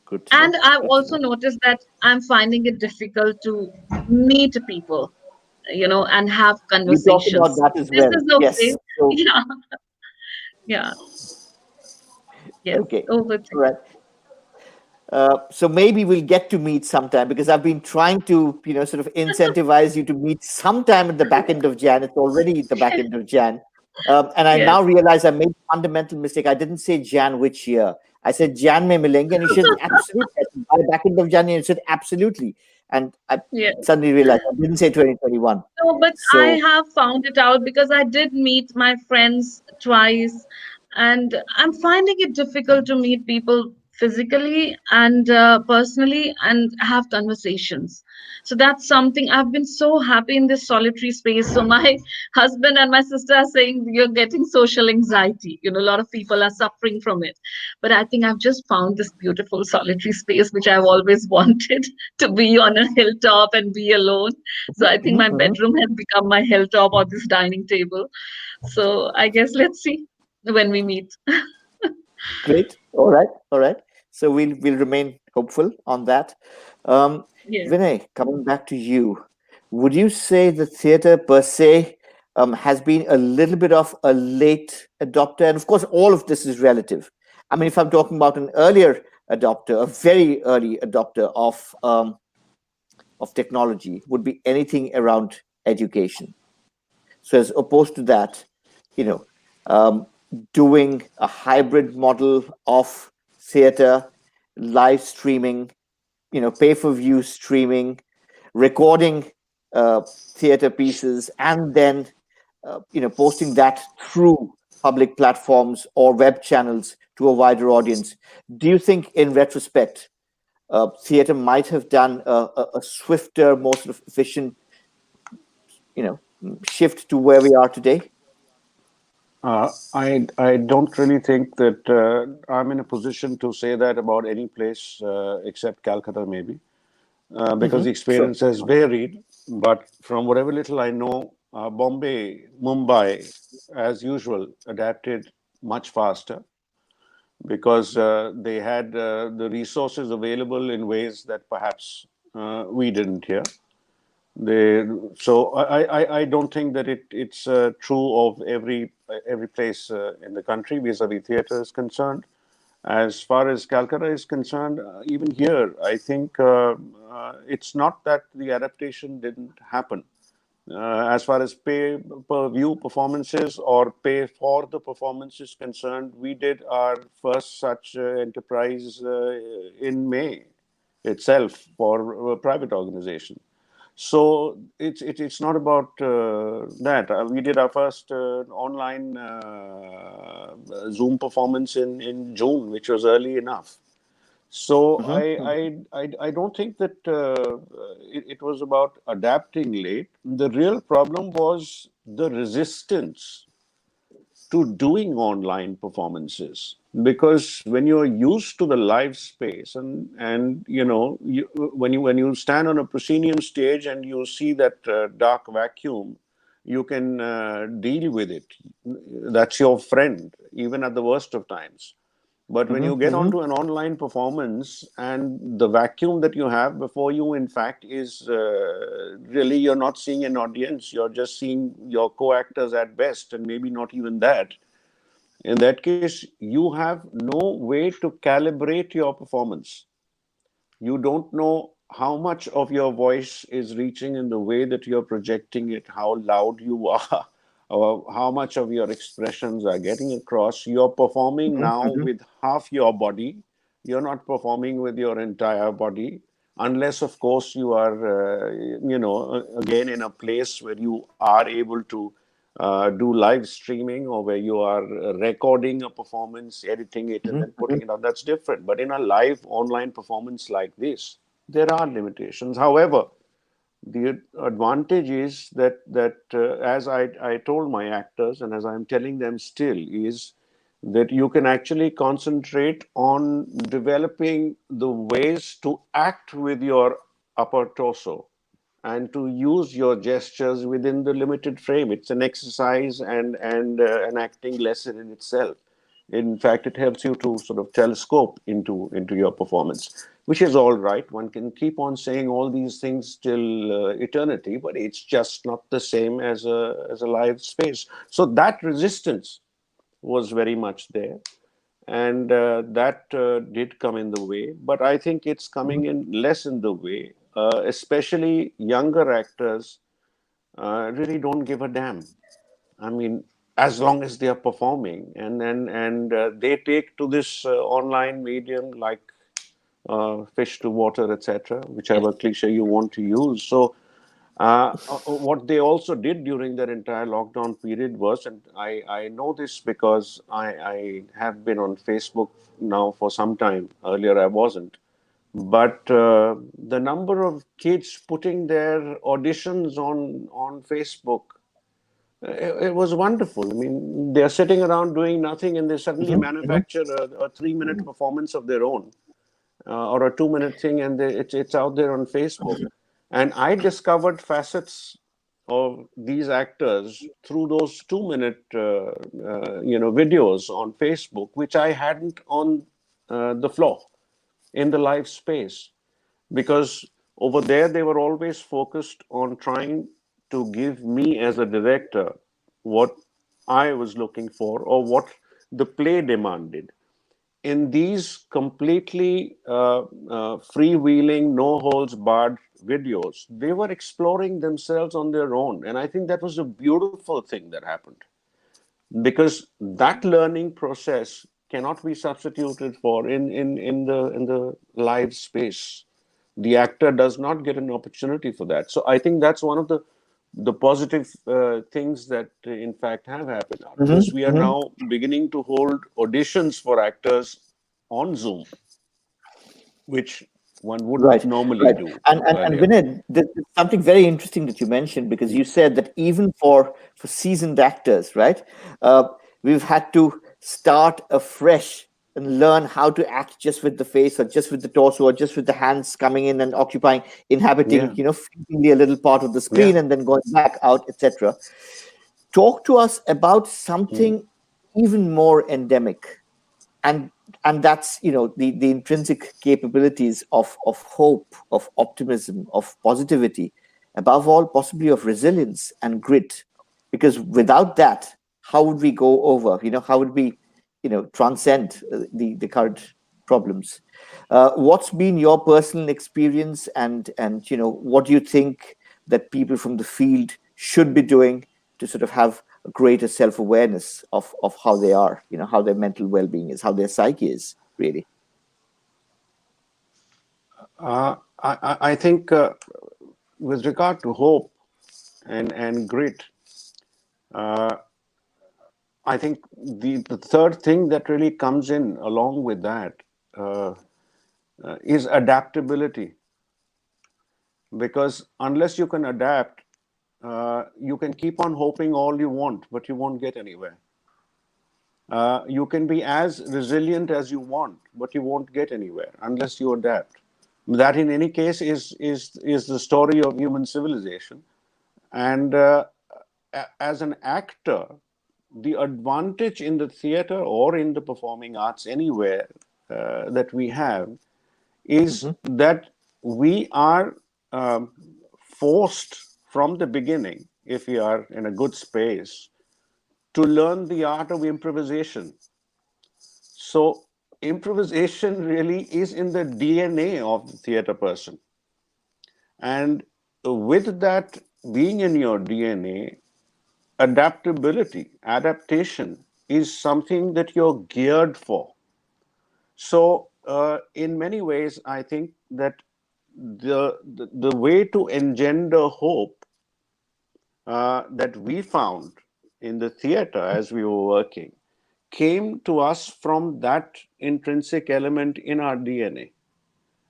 Speaker 1: Good to know.
Speaker 3: And I've
Speaker 1: Good to
Speaker 3: also
Speaker 1: know.
Speaker 3: noticed that I'm finding it difficult to meet people, and have
Speaker 1: We talked about
Speaker 3: conversations.
Speaker 1: that as
Speaker 3: This
Speaker 1: well.
Speaker 3: is okay.
Speaker 1: Yes. So,
Speaker 3: Yeah, yeah, yes.
Speaker 1: okay.
Speaker 3: Over to
Speaker 1: All right. So maybe we'll get to meet sometime, because I've been trying to, sort of incentivize you to meet sometime at the back end of Jan. It's already the back end of Jan. And I
Speaker 3: yes.
Speaker 1: now realize I made a fundamental mistake. I didn't say Jan which year. I said Jan mein milenge, and you said absolutely. I said, by back end of Jan, and you said absolutely. And I
Speaker 3: Yes.
Speaker 1: suddenly realized I didn't say 2021.
Speaker 3: No, but I
Speaker 1: So,
Speaker 3: have found it out because I did meet my friends twice, and I'm finding it difficult to meet people physically and personally and have conversations. So that's something I've been so happy in this solitary space. So my husband and my sister are saying you're getting social anxiety. A lot of people are suffering from it. But I think I've just found this beautiful solitary space which I've always wanted to be on a hilltop and be alone. So I think
Speaker 1: mhm,
Speaker 3: my
Speaker 1: mhm.
Speaker 3: bedroom has become my hilltop or this dining table. So I guess let's see when we meet.
Speaker 1: Great. All right. All right. So we'll remain hopeful on that. Um,
Speaker 3: Yes.
Speaker 1: Vinay, coming back to you, would you say the theatre per se has been a little bit of a late adopter? And of course, all of this is relative. I mean, if I'm talking about an earlier adopter, a very early adopter of technology, would be anything around education. So as opposed to that, you know, um, doing a hybrid model of theater, live streaming, pay-per-view streaming, recording uh, theater pieces, and then posting that through public platforms or web channels to a wider audience. Do you think, in retrospect, theater might have done a swifter, more sort of efficient, shift to where we are today?
Speaker 4: I don't really think that I'm in a position to say that about any place except Calcutta, maybe, because the
Speaker 1: Sure.
Speaker 4: experience has varied. But from whatever little I know, Bombay, Mumbai, as usual, adapted much faster because they had the resources available in ways that perhaps we didn't here. They, so I don't think that it's true of every place in the country vis-a-vis theatre is concerned. As far as Calcutta is concerned, even here, I think it's not that the adaptation didn't happen. As far as pay per view performances or pay for the performance is concerned, we did our first such enterprise in May itself for a private organization. So it's not about that. We did our first online Zoom performance in June, which was early enough. So
Speaker 1: Mm-hmm.
Speaker 4: I don't think that it was about adapting late. The real problem was the resistance to doing online performances, because when you're used to the live space, and when you stand on a proscenium stage and you see that dark vacuum, you can deal with it. That's your friend even at the worst of times. But when you
Speaker 1: Mm-hmm.
Speaker 4: get
Speaker 1: Mm-hmm.
Speaker 4: onto an online performance, and the vacuum that you have before you, in fact, is really, you're not seeing an audience, you're just seeing your co-actors at best, and maybe not even that. In that case, you have no way to calibrate your performance. You don't know how much of your voice is reaching in the way that you're projecting it, how loud you are, or how much of your expressions are getting across. You're performing now
Speaker 1: Mm-hmm.
Speaker 4: with half your body. You're not performing with your entire body, unless, of course, you are, again, in a place where you are able to do live streaming, or where you are recording a performance, editing it, and then
Speaker 1: Mm-hmm.
Speaker 4: putting it out. That's different. But in a live online performance like this, there are limitations. However, the advantage is that as I told my actors, and as I'm telling them still, is that you can actually concentrate on developing the ways to act with your upper torso, and to use your gestures within the limited frame. It's an exercise and an acting lesson in itself. In fact, it helps you to sort of telescope into your performance, which is all right. One can keep on saying all these things till eternity, but it's just not the same as a live space. So that resistance was very much there, and that did come in the way. But I think it's coming in less in the way. Especially younger actors really don't give a damn. I mean, as long as they are performing, and they take to this online medium like fish to water, etc., whichever
Speaker 1: Yes.
Speaker 4: cliche you want to use. So, what they also did during that entire lockdown period was, and I know this because I have been on Facebook now for some time. Earlier, I wasn't. But the number of kids putting their auditions on Facebook, it was wonderful. I mean, they're sitting around doing nothing, and they suddenly
Speaker 1: Mm-hmm. Mm-hmm.
Speaker 4: manufacture a 3 minute performance of their own, or a 2 minute thing, and it's out there on Facebook. And I discovered facets of these actors through those 2 minute videos on Facebook, which I hadn't on the floor in the live space, because over there they were always focused on trying to give me as a director what I was looking for, or what the play demanded. In these completely freewheeling, no holds barred videos, they were exploring themselves on their own. And I think that was a beautiful thing that happened, because that learning process cannot be substituted for in the live space. The actor does not get an opportunity for that. So I think that's one of the positive things that in fact have happened out of this.
Speaker 1: Mm-hmm.
Speaker 4: We are
Speaker 1: Mm-hmm.
Speaker 4: now beginning to hold auditions for actors on Zoom, which one wouldn't
Speaker 1: Right,
Speaker 4: normally
Speaker 1: right.
Speaker 4: do
Speaker 1: And
Speaker 4: earlier.
Speaker 1: Vinay, there's something very interesting that you mentioned, because you said that even for seasoned actors, right, uh, we've had to start afresh and learn how to act just with the face, or just with the torso, or just with the hands coming in and occupying, inhabiting,
Speaker 4: Yeah,
Speaker 1: fleetingly a little part of the
Speaker 4: yeah.
Speaker 1: screen and then going back out, etc. Talk to us about
Speaker 4: Mm.
Speaker 1: something even more endemic, and that's, the intrinsic capabilities of hope, of optimism, of positivity, above all possibly of resilience and grit. Because without that, how would we go over, how would we, transcend the current problems? What's been your personal experience, and what do you think that people from the field should be doing to sort of have a greater self-awareness of how they are, how their mental well-being is, how their psyche is, really?
Speaker 4: I think with regard to hope and grit, uh, I think the third thing that really comes in along with that uh, is adaptability. Because unless you can adapt, you can keep on hoping all you want, but you won't get anywhere. You can be as resilient as you want, but you won't get anywhere unless you adapt. That, in any case, is the story of human civilization. And as an actor, the advantage in the theater or in the performing arts anywhere that we have is
Speaker 1: Mm-hmm.
Speaker 4: that we are um, forced from the beginning, if we are in a good space, to learn the art of improvisation. So, improvisation really is in the DNA of the theater person. And with that being in your DNA, adaptation is something that you're geared for. So, in many ways, I think that the way to engender hope that we found in the theater as we were working came to us from that intrinsic element in our DNA,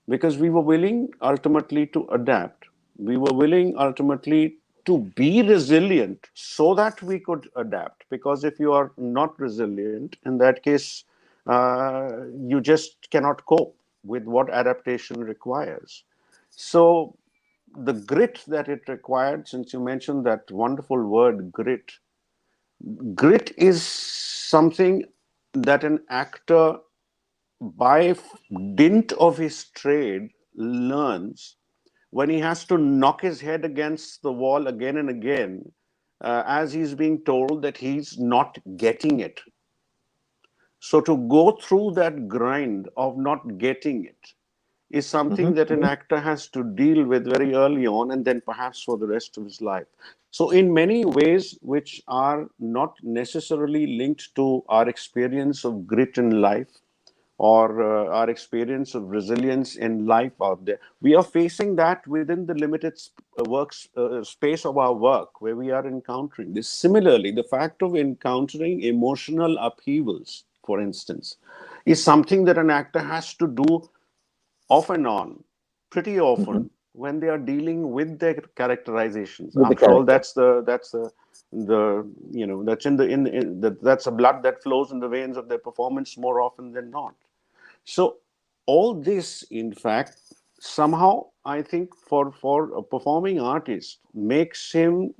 Speaker 4: because we were willing ultimately to adapt. We were willing ultimately to be resilient so that we could adapt. Because if you are not resilient, in that case, you just cannot cope with what adaptation requires. So, the grit that it required, since you mentioned that wonderful word grit, grit is something that an actor, by dint of his trade, learns when he has to knock his head against the wall again and again, as he's being told that he's not getting it. So, to go through that grind of not getting it is something
Speaker 1: Mm-hmm.
Speaker 4: that an actor has to deal with very early on, and then perhaps for the rest of his life. So, in many ways, which are not necessarily linked to our experience of grit in life, or our experience of resilience in life out there, we are facing that within the limited space of our work where we are encountering this. Similarly, the fact of encountering emotional upheavals, for instance, is something that an actor has to do off and on, pretty
Speaker 1: Mm-hmm.
Speaker 4: often, when they are dealing with their characterizations.
Speaker 1: With the
Speaker 4: After all,
Speaker 1: character.
Speaker 4: that's the that's that's a blood that flows in the veins of their performance more often than not. So all this, in fact, somehow I think for a performing artist makes him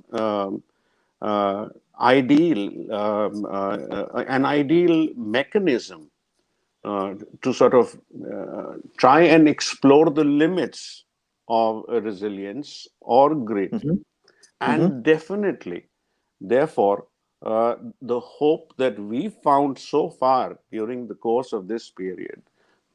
Speaker 4: ideal an ideal mechanism to sort of try and explore the limits of resilience or grit.
Speaker 1: Mm-hmm. Mm-hmm.
Speaker 4: And definitely, therefore, the hope that we found so far during the course of this period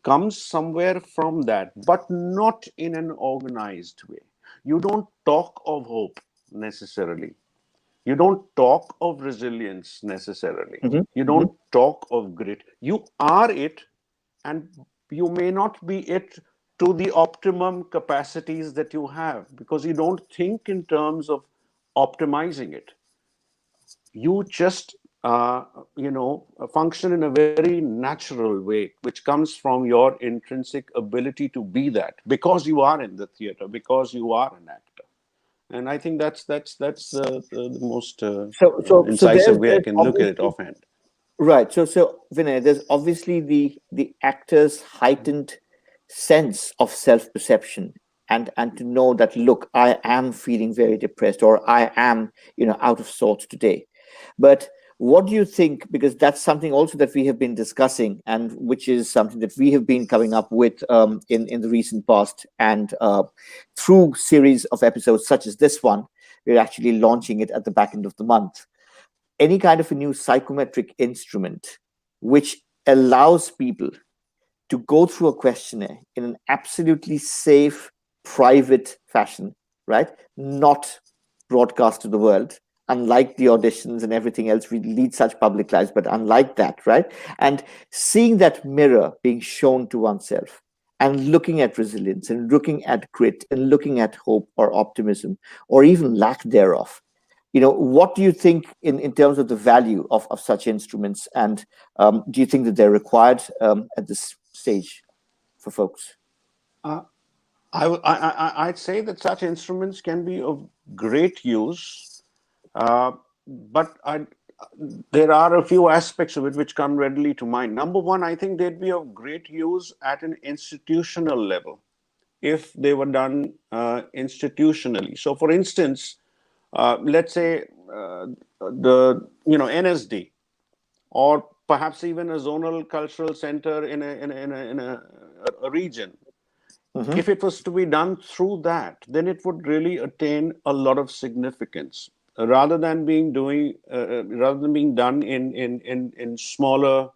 Speaker 4: comes somewhere from that, but not in an organized way. You don't talk of hope necessarily. You don't talk of resilience necessarily.
Speaker 1: Mm-hmm.
Speaker 4: You
Speaker 1: Mm-hmm.
Speaker 4: don't talk of grit. You are it, and you may not be it to the optimum capacities that you have, because you don't think in terms of optimizing it. You just function in a very natural way, which comes from your intrinsic ability to be that, because you are in the theater, because you are an actor. And I think that's the most
Speaker 1: So
Speaker 4: incisive way I
Speaker 1: there's
Speaker 4: can look at it
Speaker 1: obviously
Speaker 4: offhand.
Speaker 1: right. So Vinay, there's obviously the actor's heightened sense of self-perception, and to know that, look, I am feeling very depressed, or I am, out of sorts today. But what do you think? Because that's something also that we have been discussing, and which is something that we have been coming up with in the recent past, and through series of episodes such as this one, we're actually launching it at the back end of the month. Any kind of a new psychometric instrument which allows people to go through a questionnaire in an absolutely safe, private fashion, right? Not broadcast to the world, unlike the auditions and everything else, we lead such public lives, but unlike that, right? And seeing that mirror being shown to oneself, and looking at resilience, and looking at grit, and looking at hope or optimism, or even lack thereof. What do you think in terms of the value of such instruments, and do you think that they're required at this stage for folks?
Speaker 4: Uh, I'd say that such instruments can be of great use, uh, but there are a few aspects of it which come readily to mind. Number one, I think they'd be of great use at an institutional level if they were done institutionally. So, for instance, let's say the NSD, or perhaps even a zonal cultural center in a region.
Speaker 1: Mm-hmm.
Speaker 4: If it was to be done through that, then it would really attain a lot of significance, rather than being done in smaller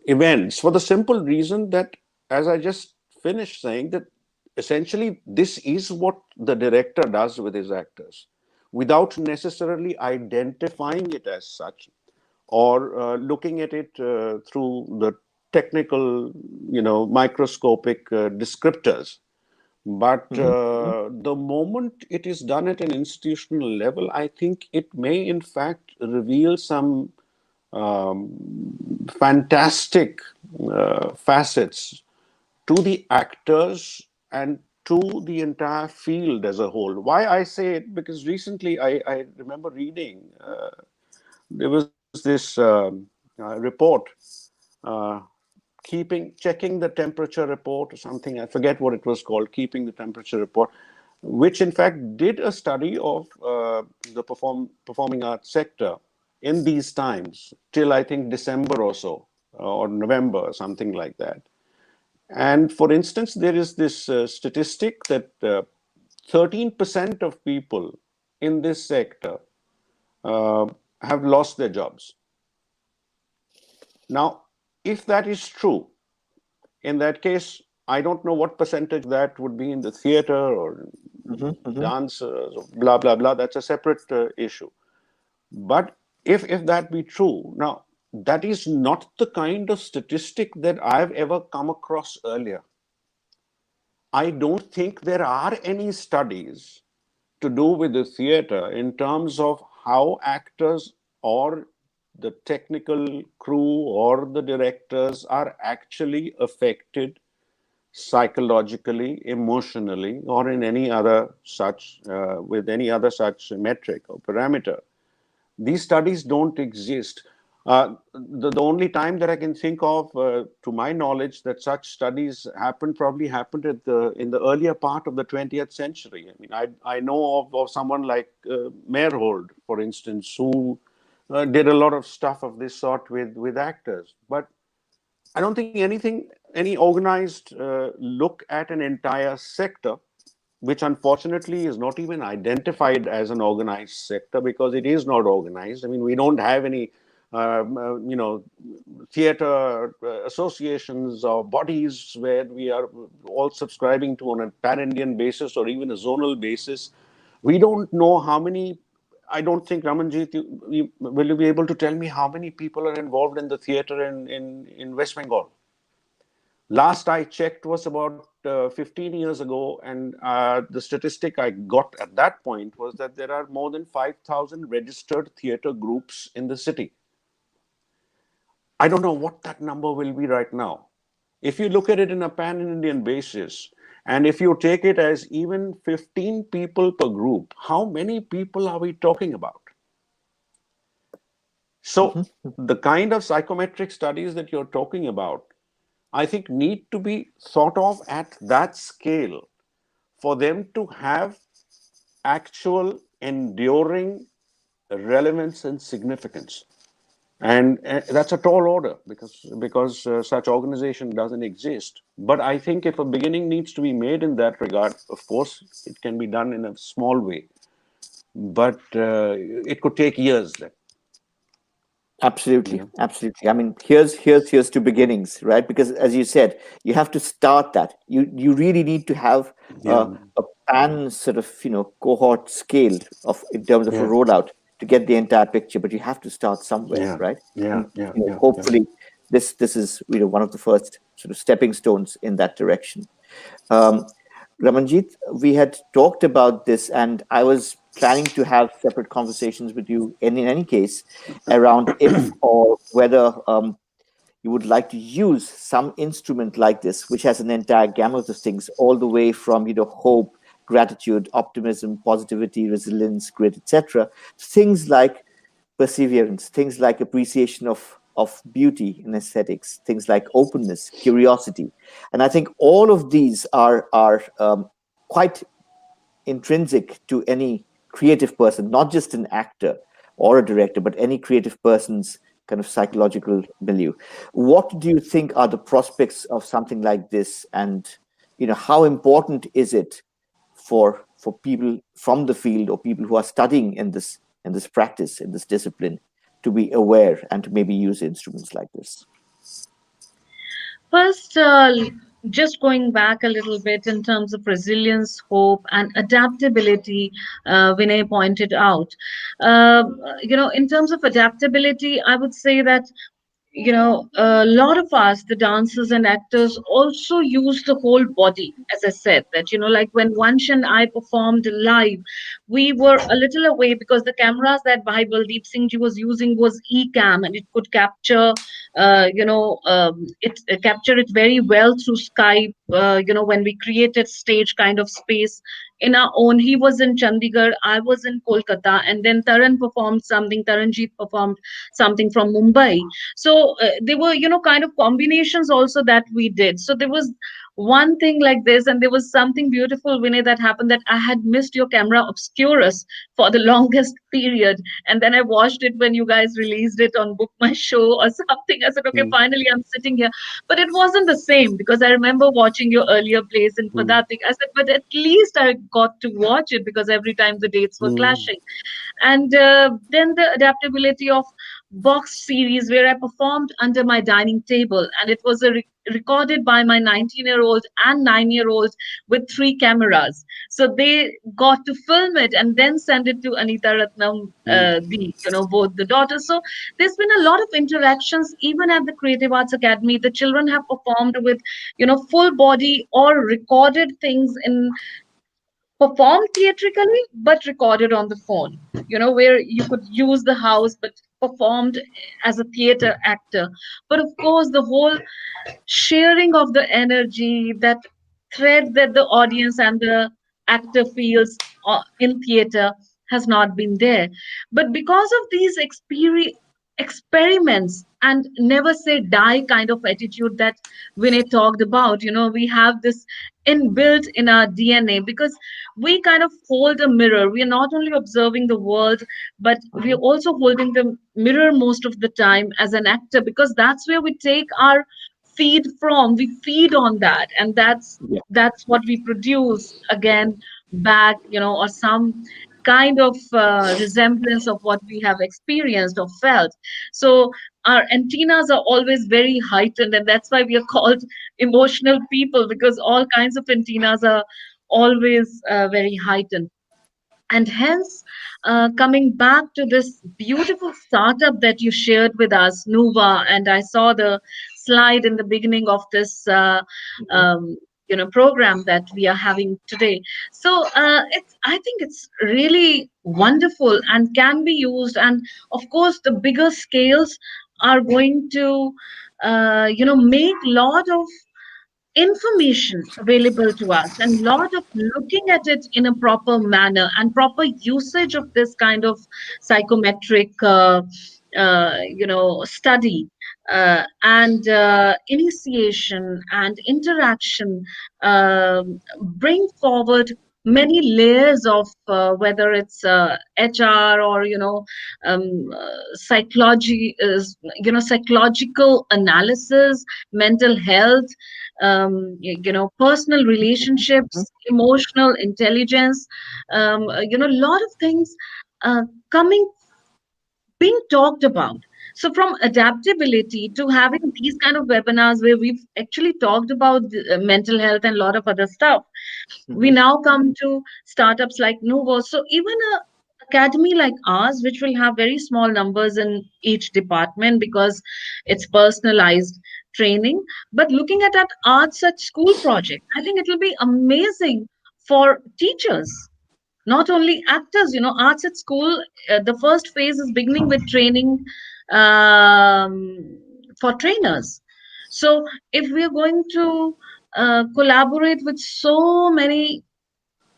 Speaker 4: events, for the simple reason that, as I just finished saying, that essentially this is what the director does with his actors without necessarily identifying it as such, or looking at it through the technical, microscopic descriptors. But
Speaker 1: Mm-hmm.
Speaker 4: the moment it is done at an institutional level, I think it may in fact reveal some fantastic facets to the actors and to the entire field as a whole. Why I say it? Because recently I remember reading, there was this report, uh, checking the temperature report or something. I forget what it was called, keeping the temperature report, which in fact did a study of the performing arts sector in these times till I think December or so, or November, or something like that. And for instance, there is this statistic that 13% of people in this sector uh, have lost their jobs. Now, if that is true, in that case, I don't know what percentage that would be in the theater or
Speaker 1: Mm-hmm. Mm-hmm.
Speaker 4: dancers or blah blah blah. That's a separate issue. But if that be true, now that is not the kind of statistic that I've ever come across earlier. I don't think there are any studies to do with the theater in terms of how actors or the technical crew or the directors are actually affected psychologically, emotionally, or in any other such, with any other such metric or parameter. These studies don't exist. The only time that I can think of, to my knowledge, that such studies probably happened in the earlier part of the 20th century. I mean, I know of someone like Meyerhold, for instance, who did a lot of stuff of this sort with actors. But I don't think any organized look at an entire sector, which unfortunately is not even identified as an organized sector because it is not organized. I mean, we don't have any, theater associations or bodies where we are all subscribing to on a pan-Indian basis or even a zonal basis. We don't know how many. I don't think, Ramanjit, will you be able to tell me how many people are involved in the theater in West Bengal? Last I checked was about 15 years ago, and the statistic I got at that point was that there are more than 5,000 registered theater groups in the city. I don't know what that number will be right now. If you look at it in a pan-Indian basis, and if you take it as even 15 people per group, how many people are we talking about? So,
Speaker 1: Mm-hmm.
Speaker 4: the kind of psychometric studies that you're talking about, I think, need to be thought of at that scale for them to have actual enduring relevance and significance. And that's a tall order because such organization doesn't exist. But I think if a beginning needs to be made in that regard, of course, it can be done in a small way. But it could take years then.
Speaker 1: Absolutely,
Speaker 4: Yeah.
Speaker 1: absolutely. I mean, here's to beginnings, right? Because as you said, you have to start that. You really need to have
Speaker 4: Yeah.
Speaker 1: a pan sort of cohort scale of in terms of a
Speaker 4: Yeah.
Speaker 1: rollout to get the entire picture. But you have to start somewhere,
Speaker 4: Yeah.
Speaker 1: right?
Speaker 4: Yeah.
Speaker 1: And
Speaker 4: Yeah. Yeah. Yeah.
Speaker 1: hopefully this is one of the first sort of stepping stones in that direction. Um, Ramanjit, we had talked about this, and I was planning to have separate conversations with you in any case around if or whether you would like to use some instrument like this, which has an entire gamut of things, all the way from hope, gratitude, optimism, positivity, resilience, grit, etc., things like perseverance, things like appreciation of beauty and aesthetics, things like openness, curiosity, and I think all of these are quite intrinsic to any creative person, not just an actor or a director, but any creative person's kind of psychological milieu. What do you think are the prospects of something like this, and how important is it for people from the field or people who are studying in this practice, in this discipline, to be aware and to maybe use instruments like this?
Speaker 3: First, just going back a little bit in terms of resilience, hope, and adaptability, Vinay pointed out. In terms of adaptability, I would say that a lot of us, the dancers and actors, also use the whole body. As I said, that like when Vansh and I performed live, we were a little away because the cameras that Bhai Baldeep Singh ji was using was e-cam, and it could capture, it capture it very well through Skype. When we created stage kind of space in our own. He was in Chandigarh, I was in Kolkata, and then Taran performed something. Taranjeet performed something from Mumbai. So there were kind of combinations also that we did. So there was one thing like this, and there was something beautiful, Vinay, that happened, that I had missed your camera obscurus for the longest period, and then I watched it when you guys released it on Book My Show or something. I said, okay,
Speaker 1: Mm,
Speaker 3: finally I'm sitting here. But it wasn't the same, because I remember watching your earlier plays in
Speaker 1: mm,
Speaker 3: Padatik. I said, but at least I got to watch it, because every time the dates were
Speaker 1: mm,
Speaker 3: clashing. And then the adaptability of box series, where I performed under my dining table, and it was recorded by my 19-year-old and 9-year-old with three cameras. So they got to film it and then send it to Anita Ratnam,
Speaker 1: mm,
Speaker 3: both the daughters. So there's been a lot of interactions even at the Creative Arts Academy. The children have performed with, full body or recorded things in performed theatrically but recorded on the phone, where you could use the house but performed as a theater actor. But of course, the whole sharing of the energy, that thread that the audience and the actor feels in theater, has not been there. But because of these experiments and never say die kind of attitude that Vinay talked about, we have this inbuilt in our DNA, because we kind of hold a mirror. We are not only observing the world, but we are
Speaker 1: mhm.
Speaker 3: also holding the mirror most of the time as an actor, because that's where we take our feed from. We feed on that, and
Speaker 1: Yeah.
Speaker 3: that's what we produce again back, or some kind of resemblance of what we have experienced or felt. So our antennas are always very heightened, and that's why we are called emotional people, because all kinds of antennas are always very heightened. And hence, coming back to this beautiful startup that you shared with us, Nuva, and I saw the slide in the beginning of this,
Speaker 1: Mhm.
Speaker 3: um, program that we are having today. So I think it's really wonderful and can be used. And of course, the bigger scales are going to, make lot of information available to us, and lot of looking at it in a proper manner, and proper usage of this kind of psychometric study, and initiation and interaction, bring forward many layers of, whether it's HR, or psychology is, psychological analysis, mental health, personal
Speaker 1: Mhm.
Speaker 3: relationships, emotional intelligence, a lot of things uh, coming being talked about. So from adaptability to having these kind of webinars where we've actually talked about mental health and a lot of other stuff, we
Speaker 1: Mhm.
Speaker 3: now come to startups like Novo. So even a academy like ours, which will have very small numbers in each department because it's personalized training, but looking at that arts at school project, I think it will be amazing for teachers, not only actors. Arts at school, the first phase is beginning with training, um, for trainers. So if we are going to collaborate with so many,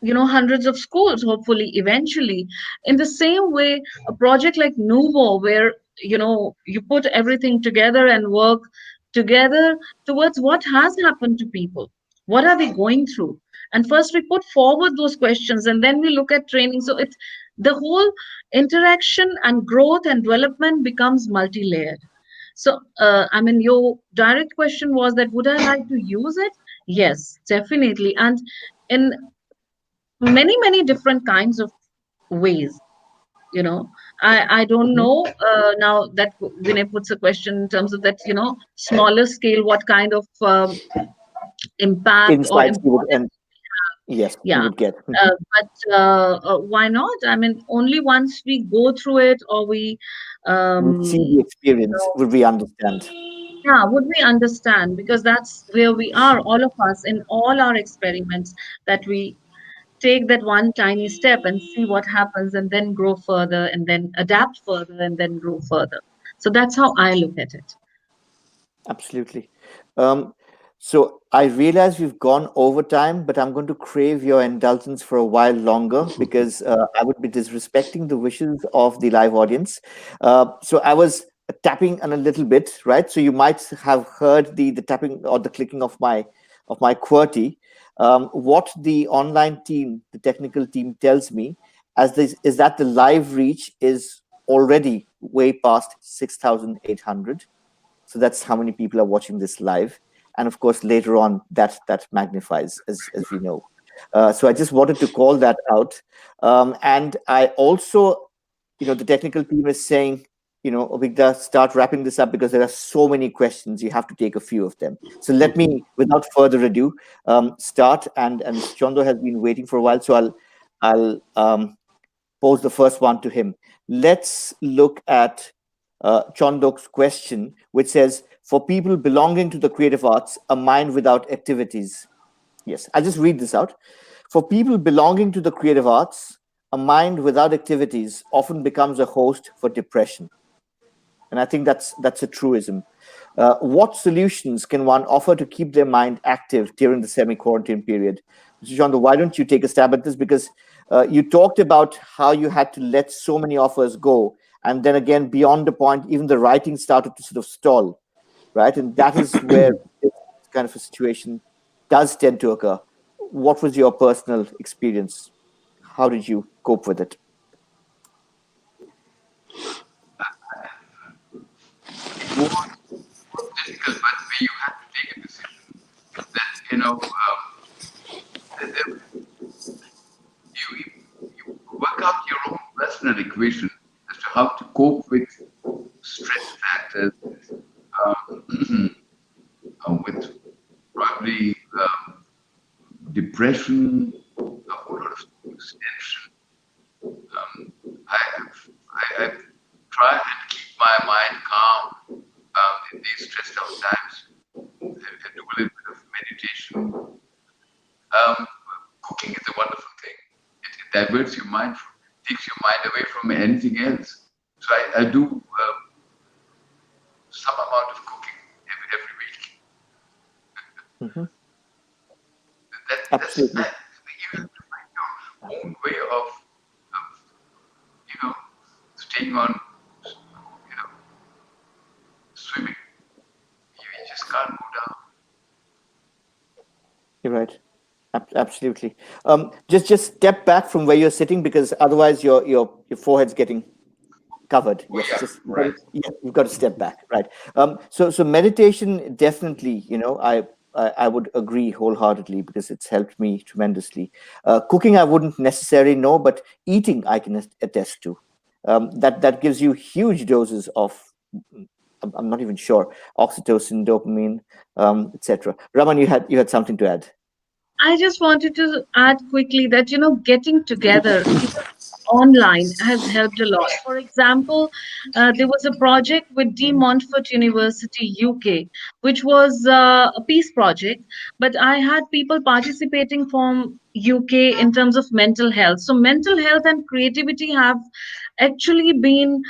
Speaker 3: hundreds of schools, hopefully eventually, in the same way, a project like Nuvo, where you put everything together and work together towards what has happened to people, what are they going through, and first we put forward those questions and then we look at training. So it's the whole interaction and growth and development becomes multi-layered. So I mean, your direct question was that would I like to use it? Yes, definitely. And in many different kinds of ways, you know I don't
Speaker 1: Mhm.
Speaker 3: know, now that Vinay puts a question in terms of that, smaller scale, what kind of impact or
Speaker 1: Insights you would,
Speaker 3: importance.
Speaker 1: and yes, you
Speaker 3: Yeah.
Speaker 1: would get.
Speaker 3: But why not? I mean, only once we go through it, or we
Speaker 1: We see the
Speaker 3: you
Speaker 1: experience,
Speaker 3: know
Speaker 1: would we understand?
Speaker 3: yeah, would we understand, because that's where we are, all of us, in all our experiments, that we take that one tiny step and see what happens, and then grow further, and then adapt further, and then grow further. So that's how I look at it.
Speaker 1: Absolutely. Um, so I realize we've gone over time, but I'm going to crave your indulgence for a while longer because I would be disrespecting the wishes of the live audience. So I was tapping on a little bit, right? So you might have heard the tapping or the clicking of my QWERTY. What the online team, the technical team, tells me as this is that the live reach is already way past 6,800. So that's how many people are watching this live, and of course later on that magnifies, as we know. So I just wanted to call that out. And I also, the technical team is saying, Avigda, start wrapping this up because there are so many questions. You have to take a few of them. So let me, without further ado, start. And Mr. Chondo has been waiting for a while, so I'll pose the first one to him. Let's look at Chondok's question, which says, "For people belonging to the creative arts, a mind without activities." Yes, I'll just read this out. "For people belonging to the creative arts, a mind without activities often becomes a host for depression." And I think that's a truism. What solutions can one offer to keep their mind active during the semi-quarantine period? Mr. Chanda, why don't you take a stab at this? Because you talked about how you had to let so many offers go, and then again, beyond the point, even the writing started to sort of stall, right? And that is where this kind of a situation does tend to occur. What was your personal experience? How did you cope with it?
Speaker 2: It was difficult, but where you had to take a decision that, that you work out your own personal equation as to how to cope with stress factors, um, with probably depression, a whole lot of tension. Um, I try and keep my mind calm in these stressed out times. I do a little bit of meditation. Um, Cooking is a wonderful thing. It diverts your mind, takes your mind away from anything else. So I do some amount of cooking every week.
Speaker 1: Mhm.
Speaker 2: That's
Speaker 1: Absolutely.
Speaker 2: that. You have to find your own way of staying on, swimming. You just can't go down.
Speaker 1: You're right. Absolutely. Just step back from where you're sitting because otherwise your forehead's getting covered.
Speaker 2: Oh
Speaker 1: Yes,
Speaker 2: yeah,
Speaker 1: just
Speaker 2: right.
Speaker 1: yeah, you've got to step back. Right. So meditation definitely. I would agree wholeheartedly because it's helped me tremendously. Cooking I wouldn't necessarily know, but eating I can attest to. That gives you huge doses of. I'm not even sure oxytocin, dopamine, etc. Raman, you had something to add.
Speaker 3: I just wanted to add quickly that, getting together even online has helped a lot. For example, there was a project with De Montfort University, UK, which was a peace project, but I had people participating from UK in terms of mental health. So, mental health and creativity have actually been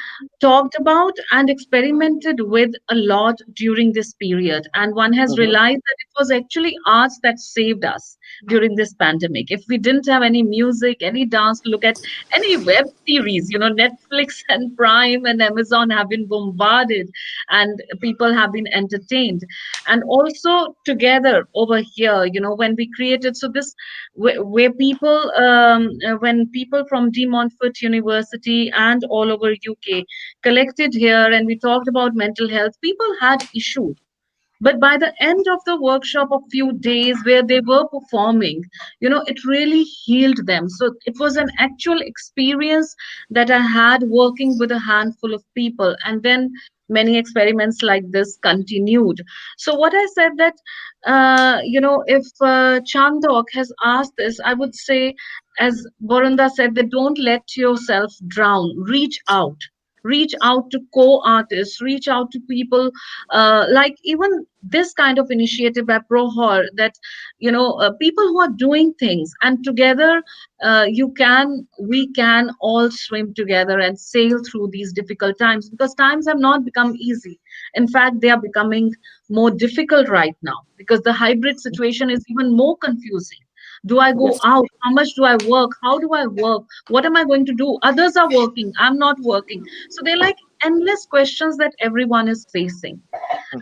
Speaker 3: talked about and experimented with a lot during this period. And one has
Speaker 1: Mhm.
Speaker 3: realized that it was actually arts that saved us during this pandemic. If we didn't have any music, any dance, look at any web series, Netflix and Prime and Amazon have been bombarded and people have been entertained. And also together over here, when we created, so this where people when people from De Montfort University and all over UK collected here and we talked about mental health, people had issues, but by the end of the workshop, a few days where they were performing, it really healed them. So it was an actual experience that I had working with a handful of people. And then many experiments like this continued. So what I said that, if Chandok has asked this, I would say, as Borunda said, that don't let yourself drown. Reach out. Reach out to co-artists, reach out to people like even this kind of initiative by Prohor, that people who are doing things and together we can all swim together and sail through these difficult times, because times have not become easy. In fact, they are becoming more difficult right now because the hybrid situation is even more confusing. Do I go
Speaker 1: Yes.
Speaker 3: out? How much do I work? How do I work? What am I going to do? Others are working, I'm not working. So they're like endless questions that everyone is facing.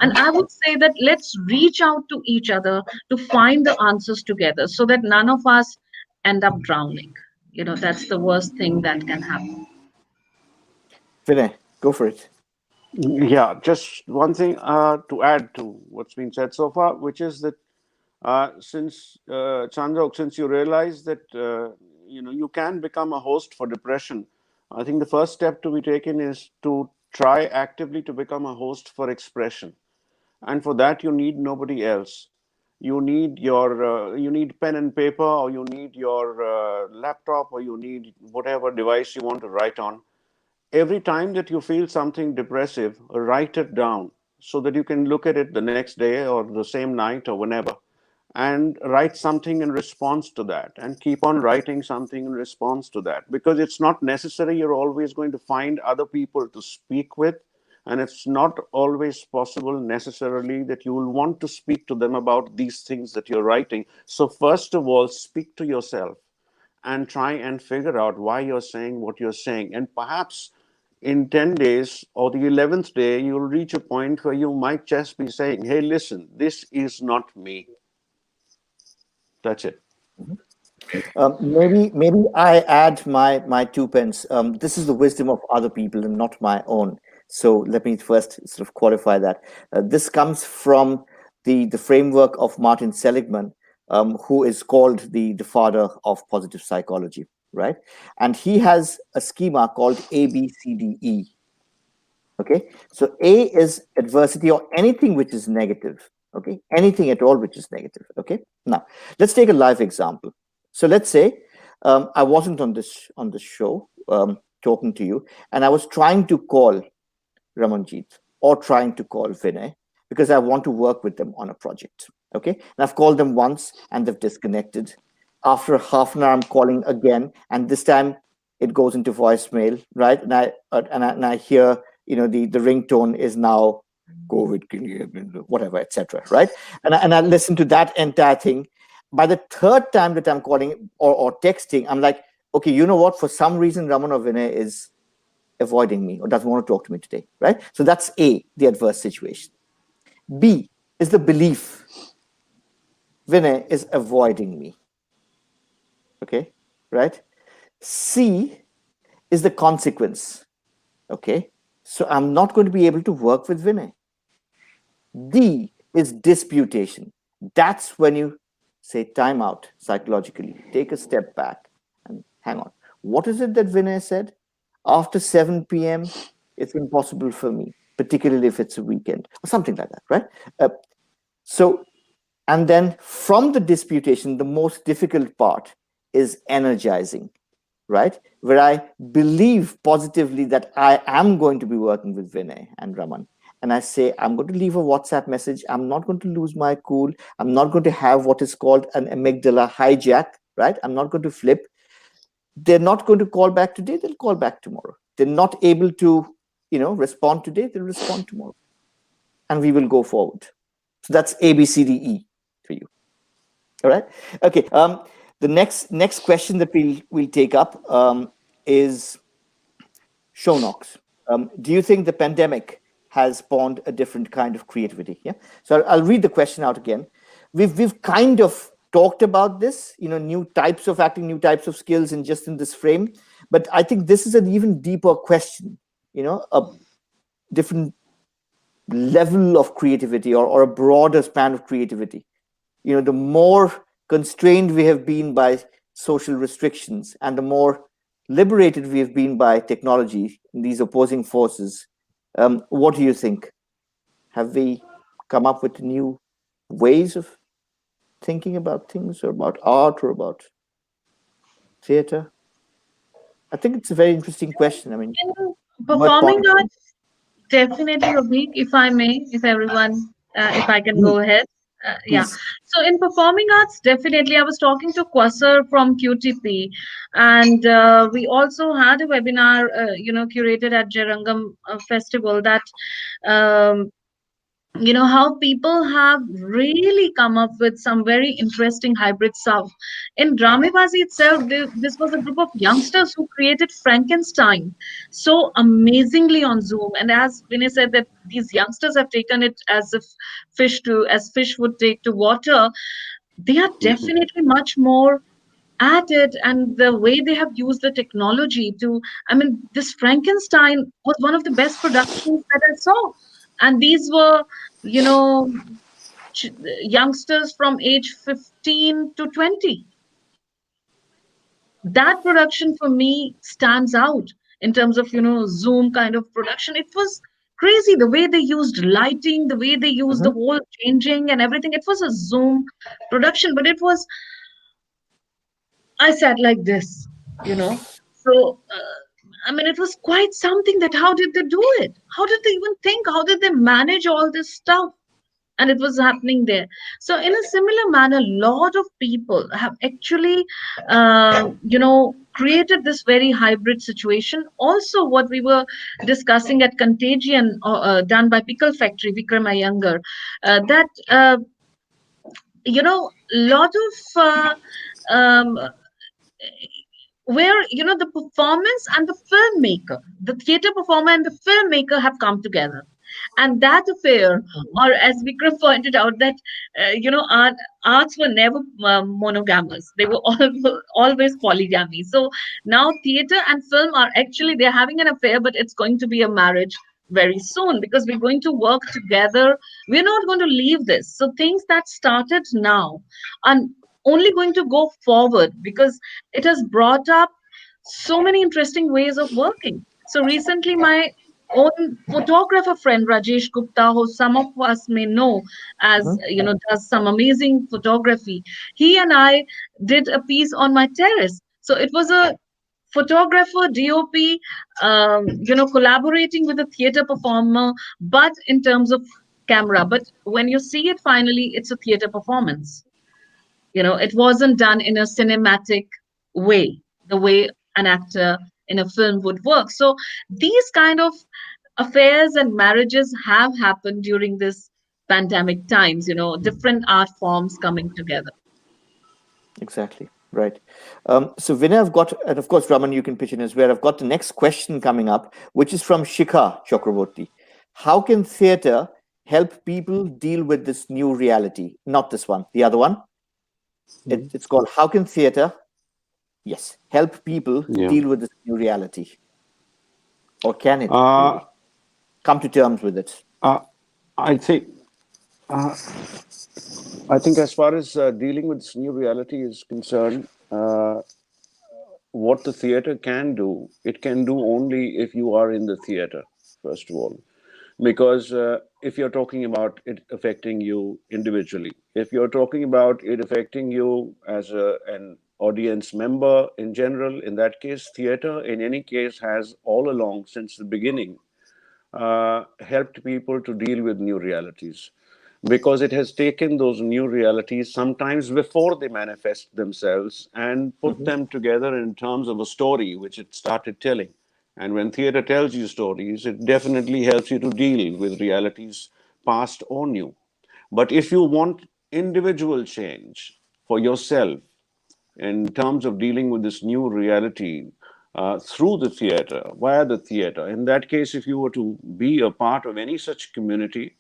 Speaker 3: And
Speaker 1: Mhm.
Speaker 3: I would say that let's reach out to each other to find the answers together so that none of us end up drowning. That's the worst thing that can happen.
Speaker 1: Vinay, go for it.
Speaker 4: Yeah, just one thing to add to what's been said so far, which is that since Chandok, since you realize that you can become a host for depression, I think the first step to be taken is to try actively to become a host for expression, and for that you need nobody else. You need pen and paper, or you need your laptop, or you need whatever device you want to write on. Every time that you feel something depressive, write it down so that you can look at it the next day or the same night or whenever, and write something in response to that, and keep on writing something in response to that, because it's not necessary you're always going to find other people to speak with, and it's not always possible necessarily that you will want to speak to them about these things that you're writing. So first of all, speak to yourself and try and figure out why you're saying what you're saying. And perhaps in 10 days or the 11th day, you'll reach a point where you might just be saying, hey, listen, this is not me. That's it.
Speaker 1: Mhm. Maybe I add my 2 pence. This is the wisdom of other people and not my own. So let me first sort of qualify that. This comes from the framework of Martin Seligman, who is called the father of positive psychology, right? And he has a schema called ABCDE. Okay, so A is adversity or anything which is negative. Okay, anything at all which is negative. Okay, now let's take a live example. So let's say I wasn't on this show talking to you, and I was trying to call Ramanjit or trying to call Vinay because I want to work with them on a project. Okay, and I've called them once and they've disconnected. After half an hour, I'm calling again, and this time it goes into voicemail, right? And I hear the ringtone is now COVID, can you hear me? Whatever, etc. Right? And I listen to that entire thing. By the third time that I'm calling or texting, I'm like, okay, you know what? For some reason, Raman or Vinay is avoiding me or doesn't want to talk to me today, right? So that's A, the adverse situation. B is the belief Vinay is avoiding me, okay, right? C is the consequence, okay? So I'm not going to be able to work with Vinay. D is disputation. That's when you say time out psychologically, take a step back and hang on. What is it that Vinay said? After 7 p.m., it's impossible for me, particularly if it's a weekend or something like that, right? So, and then from the disputation, the most difficult part is energizing, right? Where I believe positively that I am going to be working with Vinay and Raman. And I say, I'm going to leave a WhatsApp message. I'm not going to lose my cool. I'm not going to have what is called an amygdala hijack. right? I'm not going to flip. They're not going to call back today, they'll call back tomorrow. They're not able to, respond today, they'll respond tomorrow. And we will go forward. So that's ABCDE for you. All right. Okay. The next question that we'll take up is Shownox. Do you think the pandemic has spawned a different kind of creativity? Yeah. So I'll read the question out again. We've kind of talked about this, new types of acting, new types of skills, and just in this frame. But I think this is an even deeper question. A different level of creativity, or a broader span of creativity. The more constrained we have been by social restrictions, and the more liberated we have been by technology, these opposing forces. What do you think? Have we come up with new ways of thinking about things, or about art, or about theater? I think it's a very interesting question. I mean,
Speaker 3: In
Speaker 1: what
Speaker 3: performing
Speaker 1: point?
Speaker 3: arts, definitely, Abhik, if I may, if everyone, if I can go
Speaker 1: Please,
Speaker 3: ahead. Yeah.
Speaker 1: please.
Speaker 3: So in performing arts, definitely, I was talking to Kwasar from QTP, and we also had a webinar, curated at Jerangam Festival, that um, how people have really come up with some very interesting hybrid stuff. In Dramebazi itself, this was a group of youngsters who created Frankenstein so amazingly on Zoom. And as Vinay said, that these youngsters have taken it as fish would take to water. They are
Speaker 4: Mhm.
Speaker 3: definitely much more at it, and the way they have used the technology to, I mean, this Frankenstein was one of the best productions that I saw. And these were, you know ch- youngsters from age 15 to 20. That production for me stands out in terms of, Zoom kind of production. It was crazy the way they used lighting, the way they used the
Speaker 1: Mhm.
Speaker 3: whole changing and everything. It was a Zoom production, but it was, I sat like this, you know. So, I mean, it was quite something, that how did they do it? How did they even think? How did they manage all this stuff? And it was happening there. So, in a similar manner, a lot of people have actually, created this very hybrid situation. Also, what we were discussing at Contagion, done by Pickle Factory, Vikram Iyengar, that, lot of um, where, the performance and the filmmaker, the theater performer and the filmmaker have come together. And that affair,
Speaker 1: Mhm.
Speaker 3: or as Vikram pointed out, that arts were never monogamous, they were always polygamy. So now theater and film are actually, they're having an affair, but it's going to be a marriage very soon, because we're going to work together. We're not going to leave this. So things that started now are only going to go forward, because it has brought up so many interesting ways of working. So recently, my own photographer friend Rajesh Gupta, who some of us may know as,
Speaker 1: Mhm.
Speaker 3: does some amazing photography. He and I did a piece on my terrace. So it was a photographer, DOP, collaborating with a theater performer, but in terms of camera. But when you see it finally, it's a theater performance. It wasn't done in a cinematic way, the way an actor in a film would work. So these kind of affairs and marriages have happened during this pandemic times, different art forms coming together.
Speaker 1: Exactly. Right. So Vinay, I've got, and of course, Raman, you can pitch in as well. I've got the next question coming up, which is from Shikha Chakraborty. How can theater help people deal with this new reality? Not this one, the other one.
Speaker 4: Mhm.
Speaker 1: It's called How Can Theater, yes, help people
Speaker 4: Yeah.
Speaker 1: deal with this new reality? Or can it
Speaker 4: Uh,
Speaker 1: really come to terms with it?
Speaker 4: uh, I think uh, I think as far as dealing with this new reality is concerned, what the theater can do, it can do only if you are in the theater, first of all. Because if you're talking about it affecting you individually, if you're talking about it affecting you as an audience member in general, in that case, theater in any case has all along since the beginning helped people to deal with new realities. because it has taken those new realities sometimes before they manifest themselves and put
Speaker 1: Hmm.
Speaker 4: them together in terms of a story which it started telling. And when theater tells you stories, it definitely helps you to deal with realities past or new. But if you want individual change for yourself in terms of dealing with this new reality through the theater, via the theater, in that case, if you were to be a part of any such community,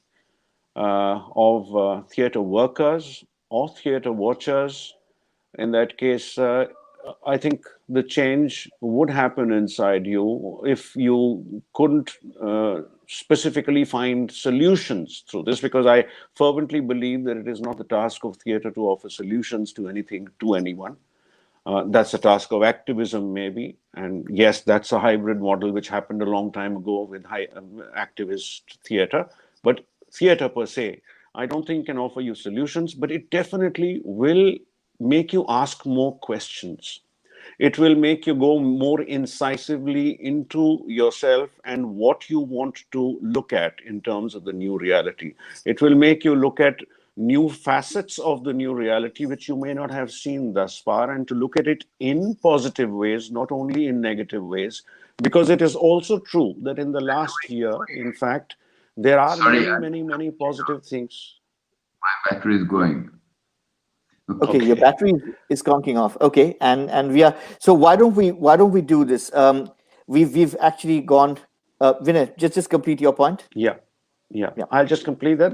Speaker 4: of theater workers or theater watchers. In that case, I think the change would happen inside you if you couldn't specifically find solutions through this, because I fervently believe that it is not the task of theater to offer solutions to anything to anyone. That's a task of activism, maybe. And yes, that's a hybrid model which happened a long time ago with activist theater. But theater per se, I don't think can offer you solutions, but it definitely will make you ask more questions. It will make you go more incisively into yourself and what you want to look at in terms of the new reality. It will make you look at new facets of the new reality which you may not have seen thus far, and to look at it in positive ways, not only in negative ways. Because it is also true that in the last year, in fact, there are
Speaker 2: Sorry,
Speaker 4: many, many, many positive things.
Speaker 2: my battery is going.
Speaker 1: Okay, your
Speaker 4: Okay.
Speaker 1: battery is conking off. Okay, and we are. So why don't we do this? We've actually gone. Vinay, just complete your point.
Speaker 4: Yeah, yeah.
Speaker 1: Yeah.
Speaker 4: I'll just complete that.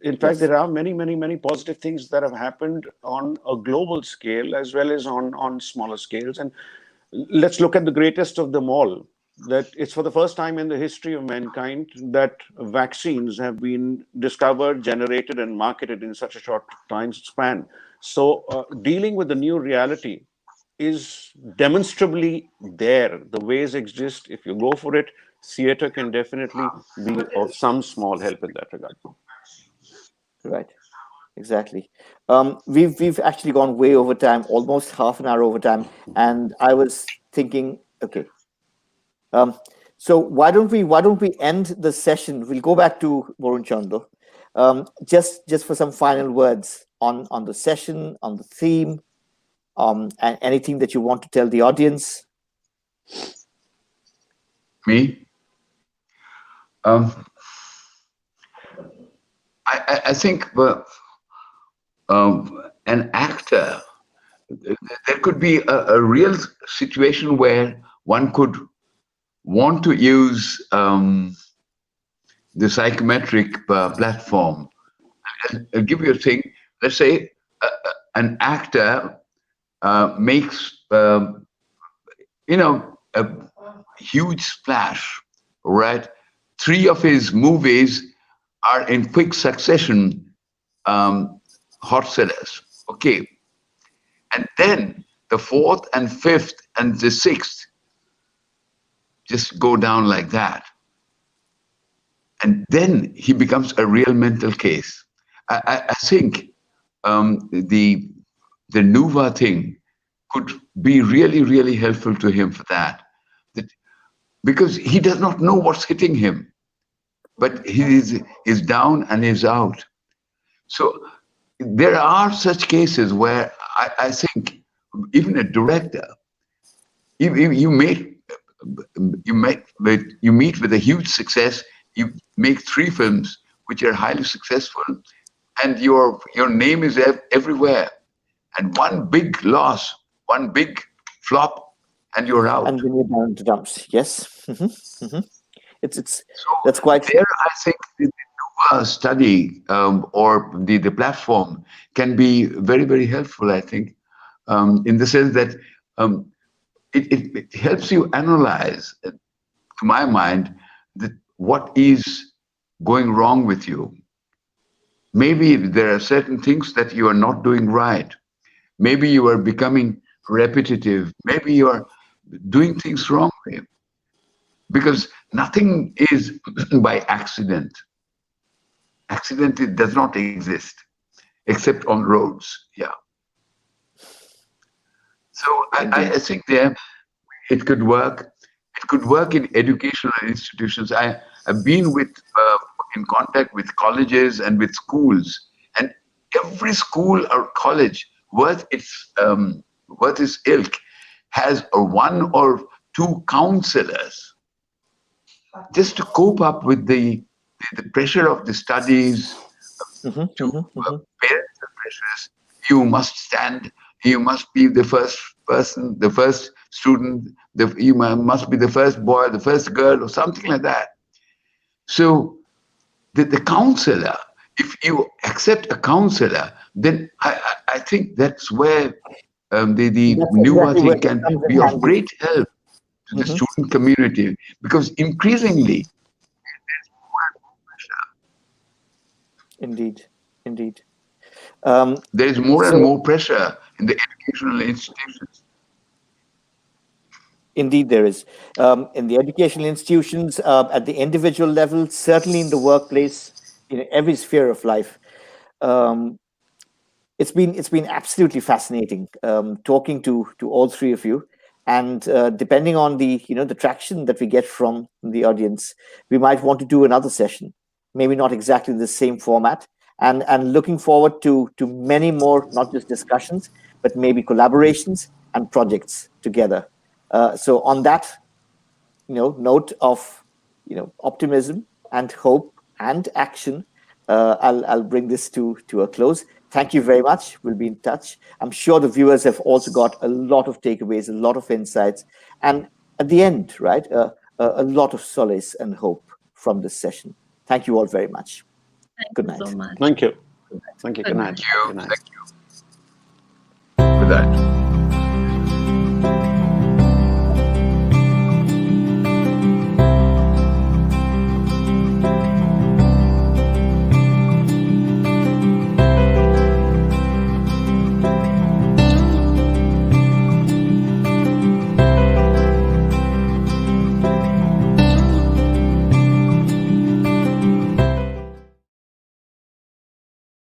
Speaker 4: In fact,
Speaker 1: Yes.
Speaker 4: there are many, many, many positive things that have happened on a global scale as well as on smaller scales. And let's look at the greatest of them all. That it's for the first time in the history of mankind that vaccines have been discovered, generated, and marketed in such a short time span. So, dealing with the new reality is demonstrably there. The ways exist. If you go for it, theater can definitely be of some small help in that regard.
Speaker 1: Right. Exactly. We've actually gone way over time, almost half an hour over time, and I was thinking, okay, um, so why don't we end the session? We'll go back to Barun Chanda, just for some final words on the session, on the theme, and anything that you want to tell the audience.
Speaker 2: Me? Um, I think an actor, there could be a real situation where one could want to use the psychometric platform. I'll give you a thing. Let's say an actor makes, a huge splash, right? Three of his movies are in quick succession hot sellers. Okay. And then the fourth and fifth and the sixth just go down like that. And then he becomes a real mental case. I think the Nuva thing could be really, really helpful to him for that. Because he does not know what's hitting him, but he is down and is out. So there are such cases where I think even a director, you meet with a huge success, you make 3 films which are highly successful, and your name is everywhere, and one big loss, one big flop, and you're out.
Speaker 1: And then you're down to dumps. Yes. It's
Speaker 2: So
Speaker 1: that's quite.
Speaker 2: there, I think the Nova study or the platform can be very, very helpful, I think, in the sense that it helps you analyze, to my mind, that what is going wrong with you. Maybe there are certain things that you are not doing right. Maybe you are becoming repetitive. Maybe you are doing things wrongly. Because nothing is by accident. Accident it does not exist, except on roads. Yeah. So I think there it could work. It could work in educational institutions. I've been with in contact with colleges and with schools, and every school or college worth its ilk has a one or two counselors just to cope up with the pressure of the studies, parents are pressures. You must stand. You must be the first person, the first student. You must be the first boy, the first girl, or something like that. So the counselor, if you accept a counselor, then I think that's where the
Speaker 1: That's
Speaker 2: Nuva
Speaker 1: exactly where
Speaker 2: thing
Speaker 1: it
Speaker 2: can
Speaker 1: comes in
Speaker 2: be of
Speaker 1: handy.
Speaker 2: great help to the student community, because increasingly
Speaker 1: Indeed, indeed.
Speaker 2: there is more and
Speaker 1: So
Speaker 2: more pressure in the educational institutions.
Speaker 1: indeed, there is in the educational institutions, at the individual level, certainly in the workplace, in every sphere of life. Um, it's been absolutely fascinating talking to all three of you, and depending on the traction that we get from the audience, we might want to do another session, maybe not exactly the same format, and looking forward to many more, not just discussions, but maybe collaborations and projects together. So on that note of optimism and hope and action, I'll bring this to a close. Thank you very much. We'll be in touch. I'm sure the viewers have also got a lot of takeaways, a lot of insights, and at the end, right, a lot of solace and hope from this session. Thank you all very much.
Speaker 3: Thank
Speaker 1: Good
Speaker 3: you so
Speaker 1: night.
Speaker 3: much.
Speaker 4: Thank you. Thank you.
Speaker 3: Good
Speaker 4: Good
Speaker 3: night.
Speaker 4: night.
Speaker 2: Thank you.
Speaker 4: Good night.
Speaker 2: Thank you for that.